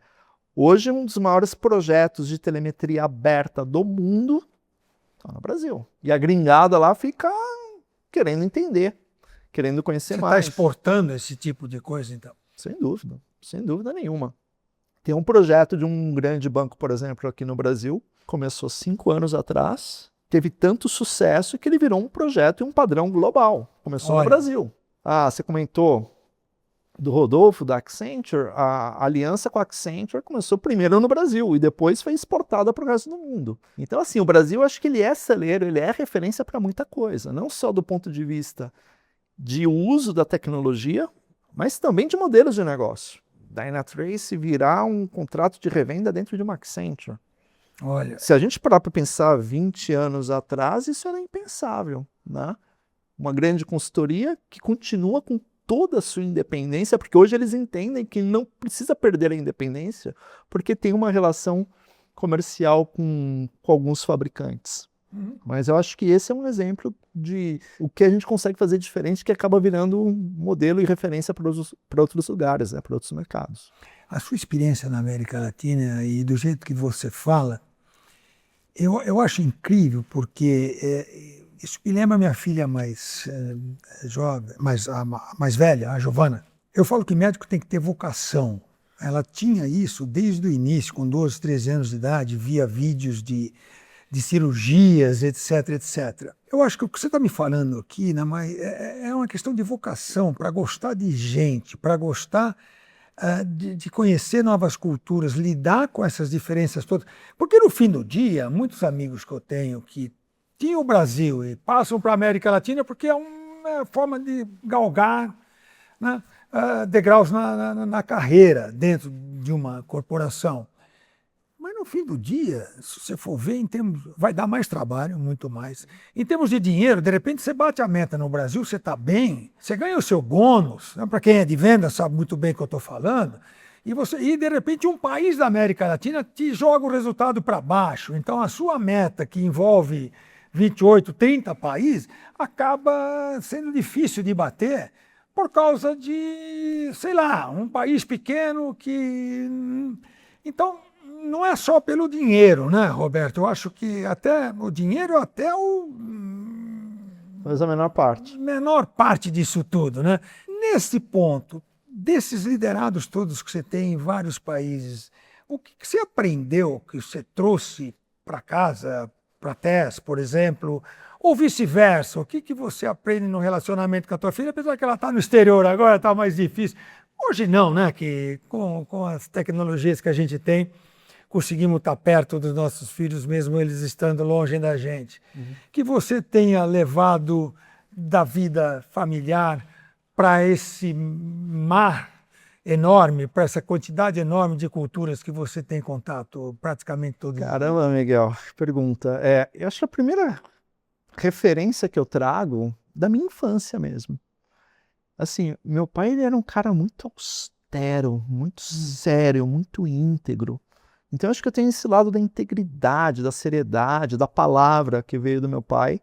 Hoje, um dos maiores projetos de telemetria aberta do mundo está no Brasil. E a gringada lá fica querendo entender, querendo conhecer mais. Você está exportando esse tipo de coisa, então? Sem dúvida nenhuma. Tem um projeto de um grande banco, por exemplo, aqui no Brasil, começou 5 anos atrás, teve tanto sucesso que ele virou um projeto e um padrão global. Começou no Brasil. Você comentou do Rodolfo, da Accenture, a aliança com a Accenture começou primeiro no Brasil e depois foi exportada para o resto do mundo. Então, assim, o Brasil, acho que ele é celeiro, ele é referência para muita coisa, não só do ponto de vista de uso da tecnologia, mas também de modelos de negócio. Dynatrace virar um contrato de revenda dentro de uma Accenture. Olha. Se a gente parar para pensar 20 anos atrás, isso era impensável, né? Uma grande consultoria que continua com toda a sua independência, porque hoje eles entendem que não precisa perder a independência, porque tem uma relação comercial com alguns fabricantes. Mas eu acho que esse é um exemplo de o que a gente consegue fazer diferente, que acaba virando um modelo e referência para outros lugares, né, para outros mercados. A sua experiência na América Latina e do jeito que você fala, eu acho incrível, porque isso me lembra a minha filha mais jovem, mais velha, a Giovana. Eu falo que médico tem que ter vocação. Ela tinha isso desde o início, com 12, 13 anos de idade, via vídeos de cirurgias, etc, etc. Eu acho que o que você está me falando aqui, né, é uma questão de vocação, para gostar de gente, para gostar de conhecer novas culturas, lidar com essas diferenças todas. Porque no fim do dia, muitos amigos que eu tenho que tinham o Brasil e passam para a América Latina porque é uma forma de galgar, né, degraus na carreira dentro de uma corporação. Mas no fim do dia, se você for ver, vai dar mais trabalho, muito mais. Em termos de dinheiro, de repente você bate a meta no Brasil, você está bem, você ganha o seu bônus, né? Para quem é de venda sabe muito bem o que eu estou falando, e de repente um país da América Latina te joga o resultado para baixo. Então a sua meta, que envolve 28, 30 países, acaba sendo difícil de bater por causa de, sei lá, um país pequeno que... Então, não é só pelo dinheiro, né, Roberto? Eu acho que até o dinheiro é até Mas a menor parte. menor parte disso tudo, né? Nesse ponto, desses liderados todos que você tem em vários países, o que você aprendeu, que você trouxe para casa, para TES, por exemplo, ou vice-versa? O que você aprende no relacionamento com a tua filha, apesar que ela está no exterior agora, está mais difícil. Hoje não, né? Que com as tecnologias que a gente tem, conseguimos estar perto dos nossos filhos, mesmo eles estando longe da gente. Que você tenha levado da vida familiar para esse mar enorme, para essa quantidade enorme de culturas que você tem contato praticamente todo dia. Caramba, Miguel, que pergunta. Eu acho que a primeira referência que eu trago da minha infância mesmo. Assim, meu pai ele era um cara muito austero, muito sério, muito íntegro. Então eu acho que eu tenho esse lado da integridade, da seriedade, da palavra que veio do meu pai.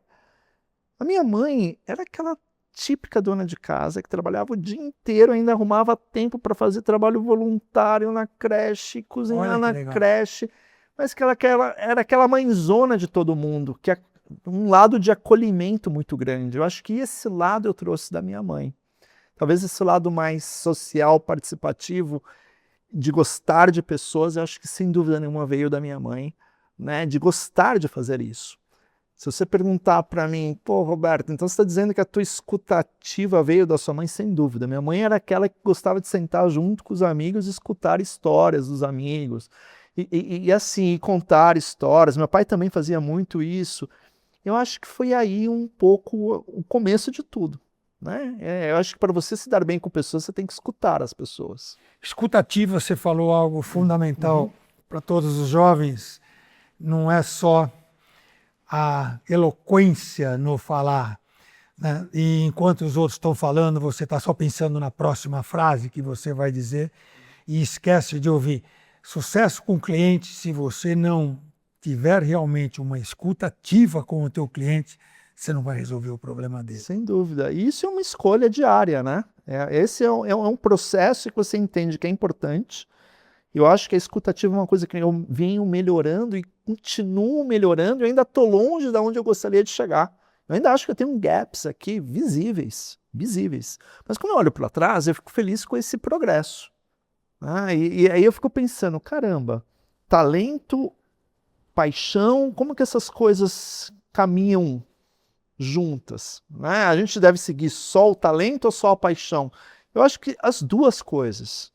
A minha mãe era aquela típica dona de casa que trabalhava o dia inteiro, ainda arrumava tempo para fazer trabalho voluntário na creche, cozinhar na creche, mas que ela era aquela mãezona de todo mundo, que é um lado de acolhimento muito grande. Eu acho que esse lado eu trouxe da minha mãe. Talvez esse lado mais social, participativo, de gostar de pessoas, eu acho que sem dúvida nenhuma veio da minha mãe, né? De gostar de fazer isso. Se você perguntar para mim, pô, Roberto, então você está dizendo que a tua escuta ativa veio da sua mãe? Sem dúvida. Minha mãe era aquela que gostava de sentar junto com os amigos e escutar histórias dos amigos. E assim, contar histórias. Meu pai também fazia muito isso. Eu acho que foi aí um pouco o começo de tudo. Né? Eu acho que para você se dar bem com pessoas, você tem que escutar as pessoas. Escuta ativa, você falou algo fundamental para todos os jovens. Não é só a eloquência no falar, né? E enquanto os outros estão falando, você está só pensando na próxima frase que você vai dizer e esquece de ouvir. Sucesso com o cliente, se você não tiver realmente uma escuta ativa com o teu cliente, você não vai resolver o problema dele. Sem dúvida. E isso é uma escolha diária, né? Esse é um processo que você entende que é importante. Eu acho que a escuta ativa é uma coisa que eu venho melhorando e continuo melhorando. Eu ainda estou longe de onde eu gostaria de chegar. Eu ainda acho que eu tenho gaps aqui visíveis. Mas quando eu olho para trás, eu fico feliz com esse progresso. E aí eu fico pensando, caramba, talento, paixão, como que essas coisas caminham juntas, né? A gente deve seguir só o talento ou só a paixão? Eu acho que as duas coisas.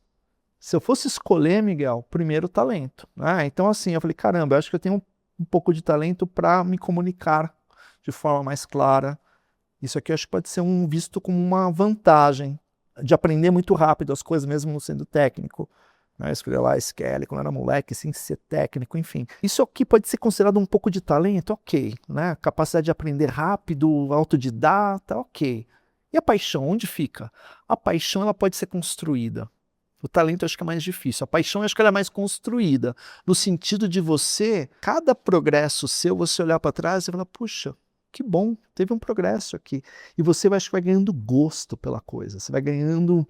Se eu fosse escolher, Miguel, primeiro o talento. Né? Então assim, eu falei, caramba, eu acho que eu tenho um pouco de talento para me comunicar de forma mais clara. Isso aqui eu acho que pode ser visto como uma vantagem de aprender muito rápido as coisas, mesmo não sendo técnico. Eu escolhi lá a SQL quando era moleque, sem ser técnico, enfim. Isso aqui pode ser considerado um pouco de talento, ok. Né? Capacidade de aprender rápido, autodidata, ok. E a paixão, onde fica? A paixão ela pode ser construída. O talento eu acho que é mais difícil. A paixão eu acho que ela é mais construída. No sentido de você, cada progresso seu, você olhar para trás e falar, puxa, que bom, teve um progresso aqui. E você acho que vai ganhando gosto pela coisa. Você vai ganhando,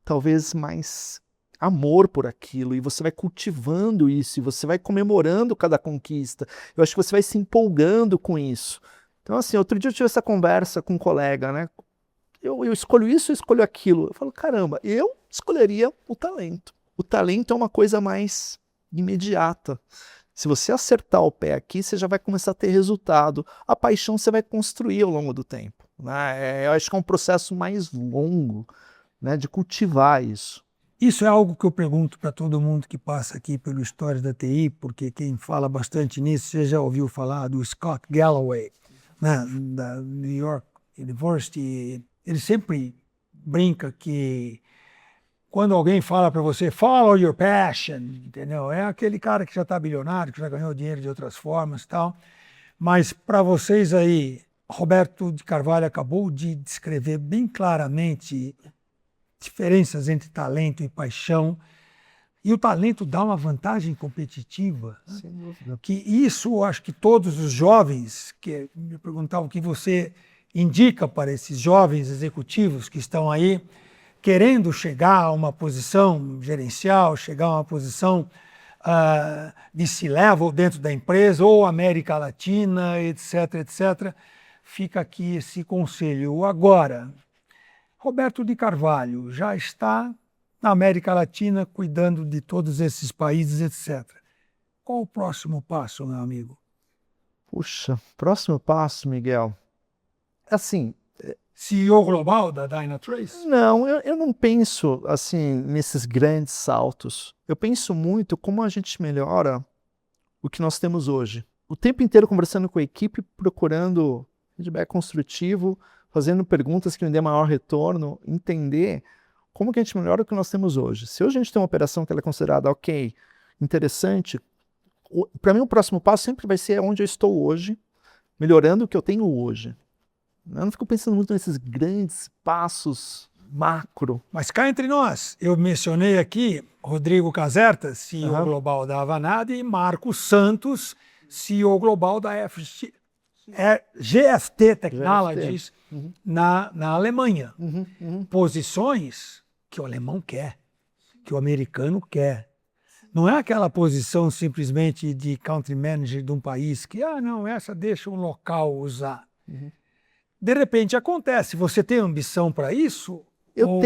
talvez, mais amor por aquilo, e você vai cultivando isso, e você vai comemorando cada conquista. Eu acho que você vai se empolgando com isso. Então, assim, outro dia eu tive essa conversa com um colega, né? Eu escolho isso, eu escolho aquilo. Eu falo, caramba, eu escolheria o talento. O talento é uma coisa mais imediata. Se você acertar o pé aqui, você já vai começar a ter resultado. A paixão você vai construir ao longo do tempo. Né? Eu acho que é um processo mais longo, né, de cultivar isso. Isso é algo que eu pergunto para todo mundo que passa aqui pelo Histórias da TI, porque quem fala bastante nisso, você já ouviu falar do Scott Galloway, né, da New York University. Ele sempre brinca que quando alguém fala para você, follow your passion, entendeu? É aquele cara que já está bilionário, que já ganhou dinheiro de outras formas e tal. Mas para vocês aí, Roberto de Carvalho acabou de descrever bem claramente diferenças entre talento e paixão. E o talento dá uma vantagem competitiva. Sem dúvida. Que isso, eu acho que todos os jovens, que me perguntavam o que você indica para esses jovens executivos que estão aí, querendo chegar a uma posição gerencial, chegar a uma posição de C-level dentro da empresa, ou América Latina, etc., etc., fica aqui esse conselho. Agora, Roberto de Carvalho já está na América Latina cuidando de todos esses países, etc. Qual o próximo passo, meu amigo? Puxa, próximo passo, Miguel. Assim, CEO global da Dynatrace? não, eu não penso assim nesses grandes saltos. Eu penso muito como a gente melhora o que nós temos hoje. O tempo inteiro conversando com a equipe, procurando feedback construtivo, fazendo perguntas que me dê maior retorno, entender como que a gente melhora o que nós temos hoje. Se hoje a gente tem uma operação que ela é considerada ok, interessante, para mim o próximo passo sempre vai ser onde eu estou hoje, melhorando o que eu tenho hoje. Eu não fico pensando muito nesses grandes passos macro. Mas cá entre nós, eu mencionei aqui Rodrigo Caserta, CEO global da Avanade, e Marco Santos, CEO global da GFT Technologies na Alemanha. Posições que o alemão quer, que o americano quer. Não é aquela posição simplesmente de country manager de um país que, não, essa deixa um local usar. De repente acontece, você tem ambição para isso? Eu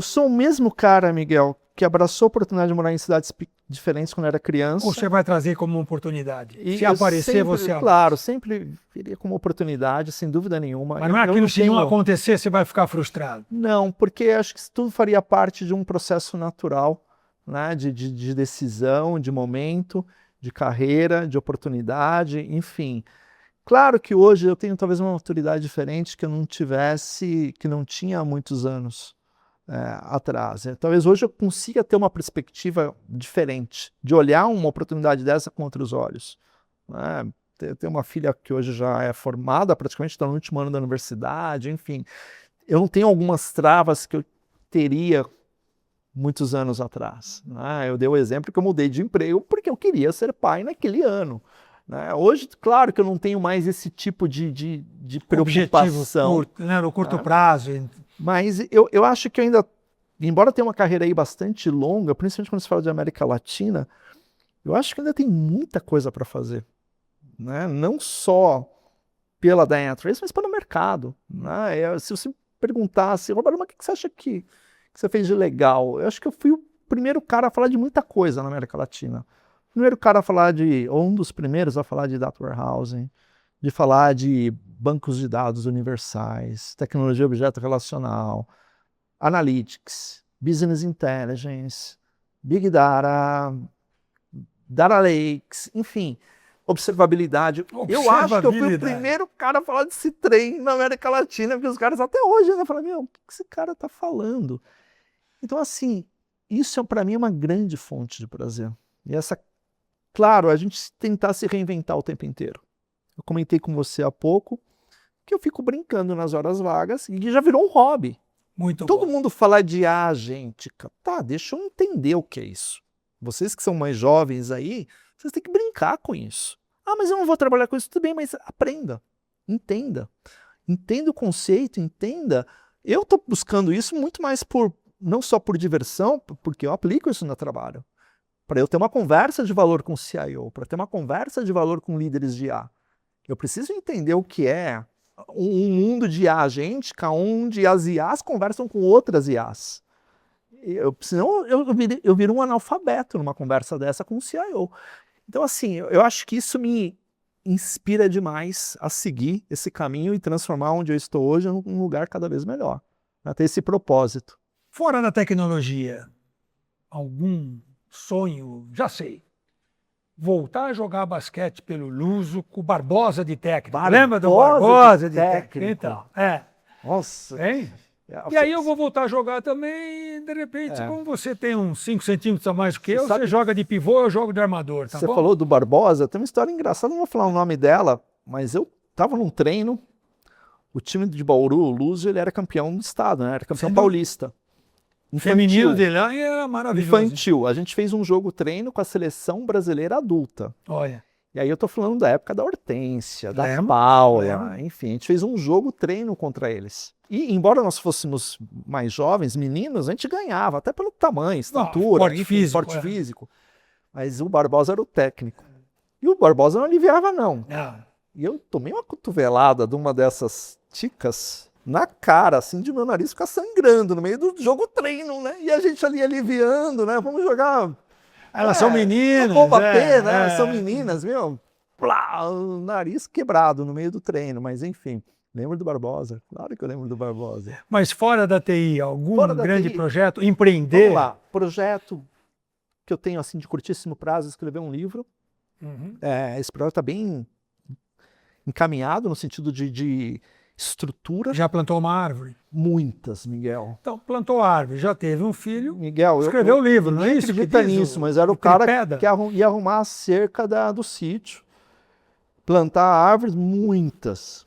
sou o mesmo cara, Miguel, que abraçou a oportunidade de morar em cidades diferentes quando era criança. Ou você vai trazer como uma oportunidade? Se aparecer, sempre, você abraça. Claro, sempre viria como oportunidade, sem dúvida nenhuma. Mas não é aquilo que se não acontecer, você vai ficar frustrado? Não, porque acho que isso tudo faria parte de um processo natural, né, de decisão, de momento, de carreira, de oportunidade, enfim. Claro que hoje eu tenho talvez uma maturidade diferente que eu não tivesse, que não tinha há muitos anos atrás. Talvez hoje eu consiga ter uma perspectiva diferente, de olhar uma oportunidade dessa com outros olhos. Eu tenho uma filha que hoje já é formada, praticamente está no último ano da universidade, enfim. Eu não tenho algumas travas que eu teria muitos anos atrás. Eu dei o exemplo que eu mudei de emprego porque eu queria ser pai naquele ano. Hoje, claro que eu não tenho mais esse tipo de preocupação. No curto prazo. Mas eu acho que eu ainda, embora tenha uma carreira aí bastante longa, principalmente quando se fala de América Latina, eu acho que ainda tem muita coisa para fazer. Não só pela Dynatrace, mas pelo mercado. Se você perguntasse, Roberto, mas o que você acha que você fez de legal? Eu acho que eu fui o primeiro cara a falar de muita coisa na América Latina. O primeiro cara a falar ou um dos primeiros a falar de data warehousing, de falar de bancos de dados universais, tecnologia objeto relacional, analytics, business intelligence, big data, data lakes, enfim, observabilidade. Eu acho que eu fui o primeiro cara a falar desse trem na América Latina, porque os caras até hoje ainda falam, o que esse cara está falando? Então, assim, isso para mim é uma grande fonte de prazer. E claro, a gente tentar se reinventar o tempo inteiro. Eu comentei com você há pouco que eu fico brincando nas horas vagas e já virou um hobby. Todo mundo fala de gente, tá, deixa eu entender o que é isso. Vocês que são mais jovens aí, vocês têm que brincar com isso. Mas eu não vou trabalhar com isso, tudo bem, mas aprenda, entenda. Entenda o conceito, entenda. Eu estou buscando isso muito mais não só por diversão, porque eu aplico isso no trabalho. Para eu ter uma conversa de valor com o CIO, para ter uma conversa de valor com líderes de IA. Eu preciso entender o que é um mundo de IA agêntica, onde as IAs conversam com outras IAs. Senão eu viro um analfabeto numa conversa dessa com o CIO. Então, assim, eu acho que isso me inspira demais a seguir esse caminho e transformar onde eu estou hoje num lugar cada vez melhor. Ter esse propósito. Fora da tecnologia, algum sonho, já sei, voltar a jogar basquete pelo Luso com o Barbosa de técnico. Lembra do Barbosa de técnico? Então, Nossa. Hein? E aí eu vou voltar a jogar também, de repente, como você tem uns 5 centímetros a mais que eu, você joga de pivô, eu jogo de armador, tá bom? Você falou do Barbosa, tem uma história engraçada, não vou falar o nome dela, mas eu tava num treino, o time de Bauru, o Luso, ele era campeão do estado, né? Era campeão paulista. O feminino dele lá era maravilhoso. Infantil. A gente fez um jogo treino com a seleção brasileira adulta. Olha. E aí eu tô falando da época da Hortência, da Paula, enfim, a gente fez um jogo treino contra eles. E embora nós fôssemos mais jovens, meninos, a gente ganhava, até pelo tamanho, estatura, porte físico. Mas o Barbosa era o técnico. E o Barbosa não aliviava, não. E eu tomei uma cotovelada de uma dessas ticas na cara, assim, de meu nariz ficar sangrando no meio do jogo treino, né? E a gente ali aliviando, né? Vamos jogar... Elas são meninas. Vou bater, né? São meninas, meu. Plá, o nariz quebrado no meio do treino, mas enfim. Lembro do Barbosa, claro que eu lembro do Barbosa. Mas fora da TI, algum grande projeto? Empreender? Vamos lá, projeto que eu tenho assim de curtíssimo prazo, escrever um livro. Esse projeto está bem encaminhado no sentido de estrutura. Já plantou uma árvore? Muitas, Miguel. Então, plantou árvore, já teve um filho, Miguel, escreveu o livro, não é isso? Acredita nisso, mas era o cara que ia arrumar a cerca do sítio. Plantar árvores, muitas,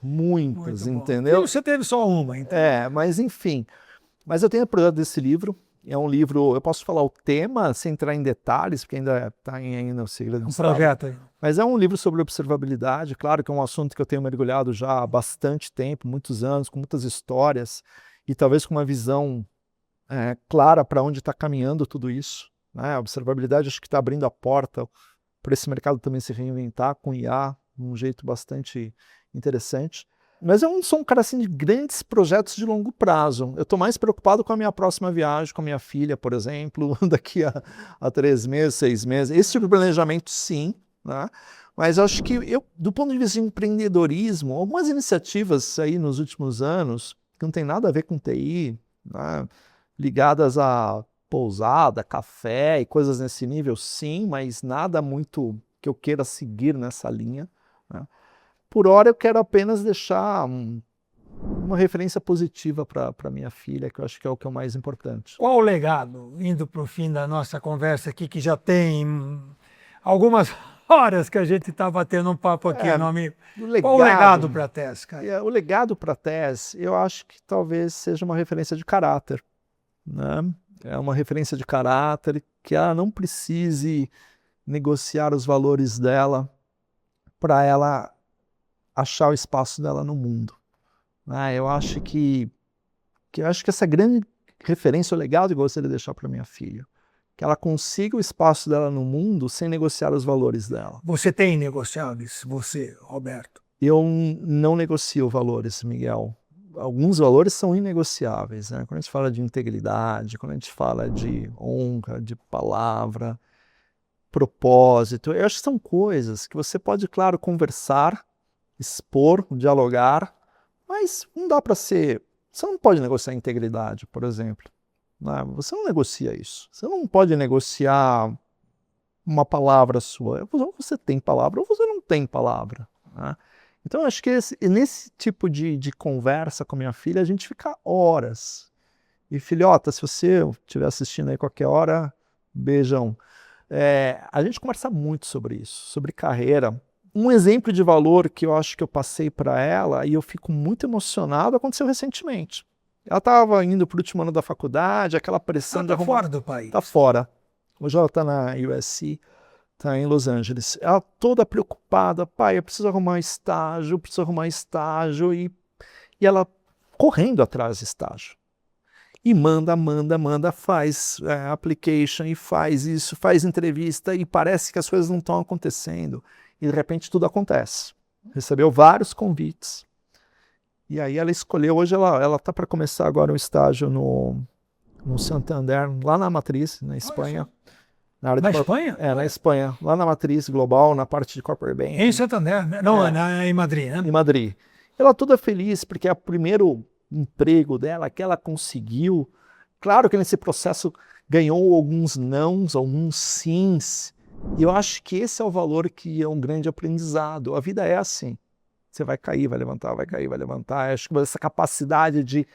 entendeu? E você teve só uma, então. Mas enfim. Mas eu tenho o projeto desse livro. É um livro, eu posso falar o tema sem entrar em detalhes, porque ainda está ainda no segredo do Estado. Projeto aí. Mas é um livro sobre observabilidade, claro que é um assunto que eu tenho mergulhado já há bastante tempo, muitos anos, com muitas histórias, e talvez com uma visão clara para onde está caminhando tudo isso. Né? A observabilidade acho que está abrindo a porta para esse mercado também se reinventar com IA, de um jeito bastante interessante. Mas eu não sou um cara assim de grandes projetos de longo prazo. Eu estou mais preocupado com a minha próxima viagem, com a minha filha, por exemplo, daqui a 3 meses, 6 meses. Esse tipo de planejamento, sim. Né? Mas eu acho que, do ponto de vista de empreendedorismo, algumas iniciativas aí nos últimos anos, que não tem nada a ver com TI, né? Ligadas a pousada, café e coisas nesse nível, sim, mas nada muito que eu queira seguir nessa linha. Né? Por hora eu quero apenas deixar uma referência positiva para minha filha, que eu acho que é o que é o mais importante. Qual o legado, indo para o fim da nossa conversa aqui, que já tem algumas horas que a gente está batendo um papo aqui, meu amigo. Qual o legado para a TES, cara? O legado para a TES, eu acho que talvez seja uma referência de caráter. Né? É uma referência de caráter que ela não precise negociar os valores dela para ela achar o espaço dela no mundo. Eu acho que essa grande referência, o legado que eu gostaria de deixar para minha filha, que ela consiga o espaço dela no mundo sem negociar os valores dela. Você tem negociáveis, você, Roberto? Eu não negocio valores, Miguel. Alguns valores são inegociáveis, né? Quando a gente fala de integridade, quando a gente fala de honra, de palavra, propósito, eu acho que são coisas que você pode, claro, conversar, expor, dialogar, mas não dá para ser... Você não pode negociar integridade, por exemplo. Você não negocia isso. Você não pode negociar uma palavra sua. Ou você tem palavra ou você não tem palavra. Né? Então, acho que nesse tipo de conversa com a minha filha, a gente fica horas. E, filhota, se você estiver assistindo aí qualquer hora, beijão. A gente conversa muito sobre isso, sobre carreira. Um exemplo de valor que eu acho que eu passei para ela e eu fico muito emocionado aconteceu recentemente. Ela estava indo para o último ano da faculdade, aquela pressão de arrumar... fora do país. Está fora. Hoje ela está na USC, está em Los Angeles. Ela toda preocupada, pai, eu preciso arrumar estágio, e ela correndo atrás de estágio. E manda, faz application, e faz isso, faz entrevista, e parece que as coisas não estão acontecendo. E de repente tudo acontece. Recebeu vários convites. E aí ela escolheu, hoje ela está para começar agora um estágio no Santander, lá na Matriz, na Espanha. Na Espanha? Na Espanha, lá na Matriz Global, na parte de Corporate Banking. Em Santander, não, em Madrid, né? Em Madrid. Ela toda feliz, porque é o primeiro emprego dela que ela conseguiu. Claro que nesse processo ganhou alguns nãos, alguns sims. E eu acho que esse é o valor que é um grande aprendizado. A vida é assim. Você vai cair, vai levantar, vai cair, vai levantar. Eu acho que essa capacidade de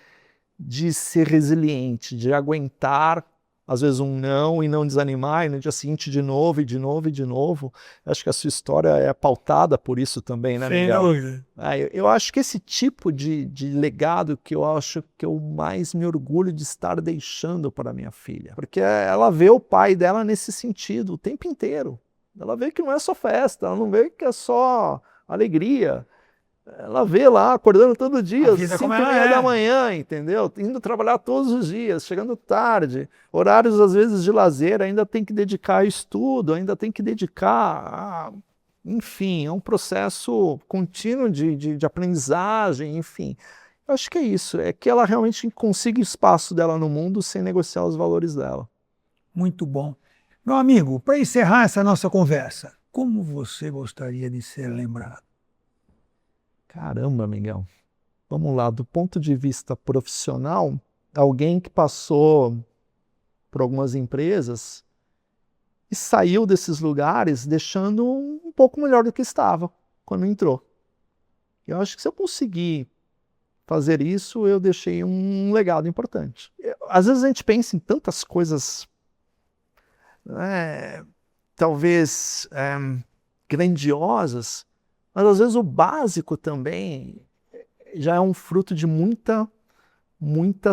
de ser resiliente, de aguentar, às vezes, um não e não desanimar, e no dia seguinte de novo, e de novo, e de novo. Acho que a sua história é pautada por isso também, né, Miguel? Sem dúvida. Eu acho que esse tipo de legado que eu acho que eu mais me orgulho de estar deixando para minha filha. Porque ela vê o pai dela nesse sentido o tempo inteiro. Ela vê que não é só festa, ela não vê que é só alegria. Ela vê lá, acordando todo dia, às 5h30 da manhã, entendeu? Indo trabalhar todos os dias, chegando tarde, horários às vezes de lazer, ainda tem que dedicar a estudo, ainda tem que dedicar a... Enfim, é um processo contínuo de aprendizagem, enfim. Eu acho que é isso, é que ela realmente consiga espaço dela no mundo sem negociar os valores dela. Muito bom. Meu amigo, para encerrar essa nossa conversa, como você gostaria de ser lembrado? Caramba, Miguel. Vamos lá, do ponto de vista profissional, alguém que passou por algumas empresas e saiu desses lugares deixando um pouco melhor do que estava quando entrou. Eu acho que se eu conseguir fazer isso, eu deixei um legado importante. Às vezes a gente pensa em tantas coisas, talvez grandiosas, mas às vezes o básico também já é um fruto de muita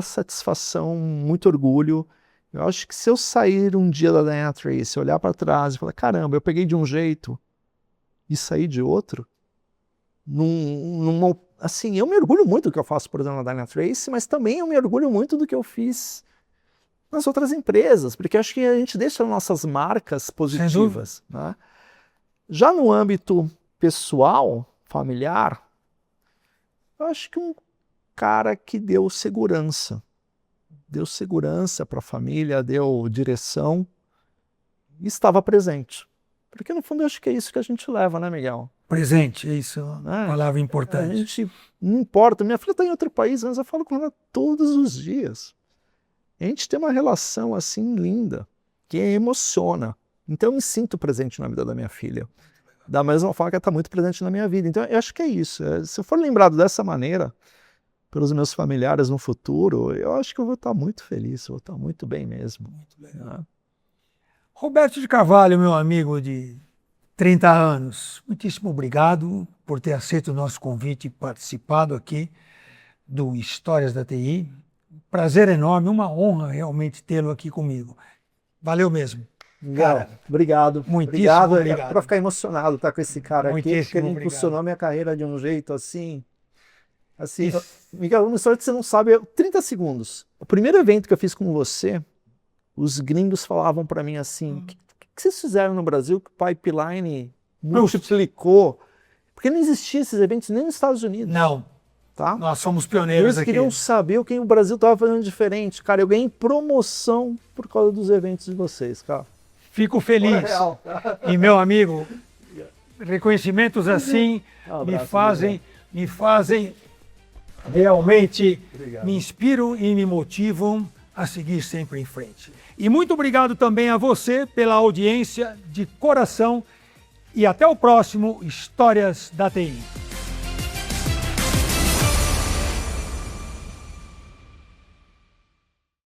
satisfação, muito orgulho. Eu acho que se eu sair um dia da Dynatrace, olhar para trás e falar, caramba, eu peguei de um jeito e saí de outro, assim, eu me orgulho muito do que eu faço, por exemplo, na Dynatrace, mas também eu me orgulho muito do que eu fiz nas outras empresas, porque acho que a gente deixa nossas marcas positivas, né? Já no âmbito pessoal, familiar, eu acho que um cara que deu segurança para a família, deu direção e estava presente. Porque no fundo eu acho que é isso que a gente leva, né, Miguel? Presente, é isso, uma palavra importante. A gente, não importa, minha filha está em outro país, mas eu falo com ela todos os dias. A gente tem uma relação assim linda, que emociona. Então eu me sinto presente na vida da minha filha. Da mesma forma que ela está muito presente na minha vida. Então eu acho que é isso. Se eu for lembrado dessa maneira, pelos meus familiares no futuro, eu acho que eu vou estar muito feliz, eu vou estar muito bem mesmo. Muito legal. Né? Roberto de Carvalho, meu amigo de 30 anos, muitíssimo obrigado por ter aceito o nosso convite e participado aqui do Histórias da TI. Prazer enorme, uma honra realmente tê-lo aqui comigo. Valeu mesmo. Cara, obrigado. Muitíssimo obrigado. É para ficar emocionado estar com esse cara aqui, porque ele impulsionou minha carreira de um jeito assim... Miguel, uma história que você não sabe, 30 segundos. O primeiro evento que eu fiz com você, os gringos falavam para mim assim, o que vocês fizeram no Brasil que o pipeline multiplicou? Porque não existiam esses eventos nem nos Estados Unidos. Não. Tá? Nós somos pioneiros aqui. Eles queriam saber o que o Brasil estava fazendo diferente. Cara, eu ganhei promoção por causa dos eventos de vocês, cara. Fico feliz. E, meu amigo, reconhecimentos assim me fazem realmente, me inspiram e me motivam a seguir sempre em frente. E muito obrigado também a você pela audiência de coração e até o próximo Histórias da TI.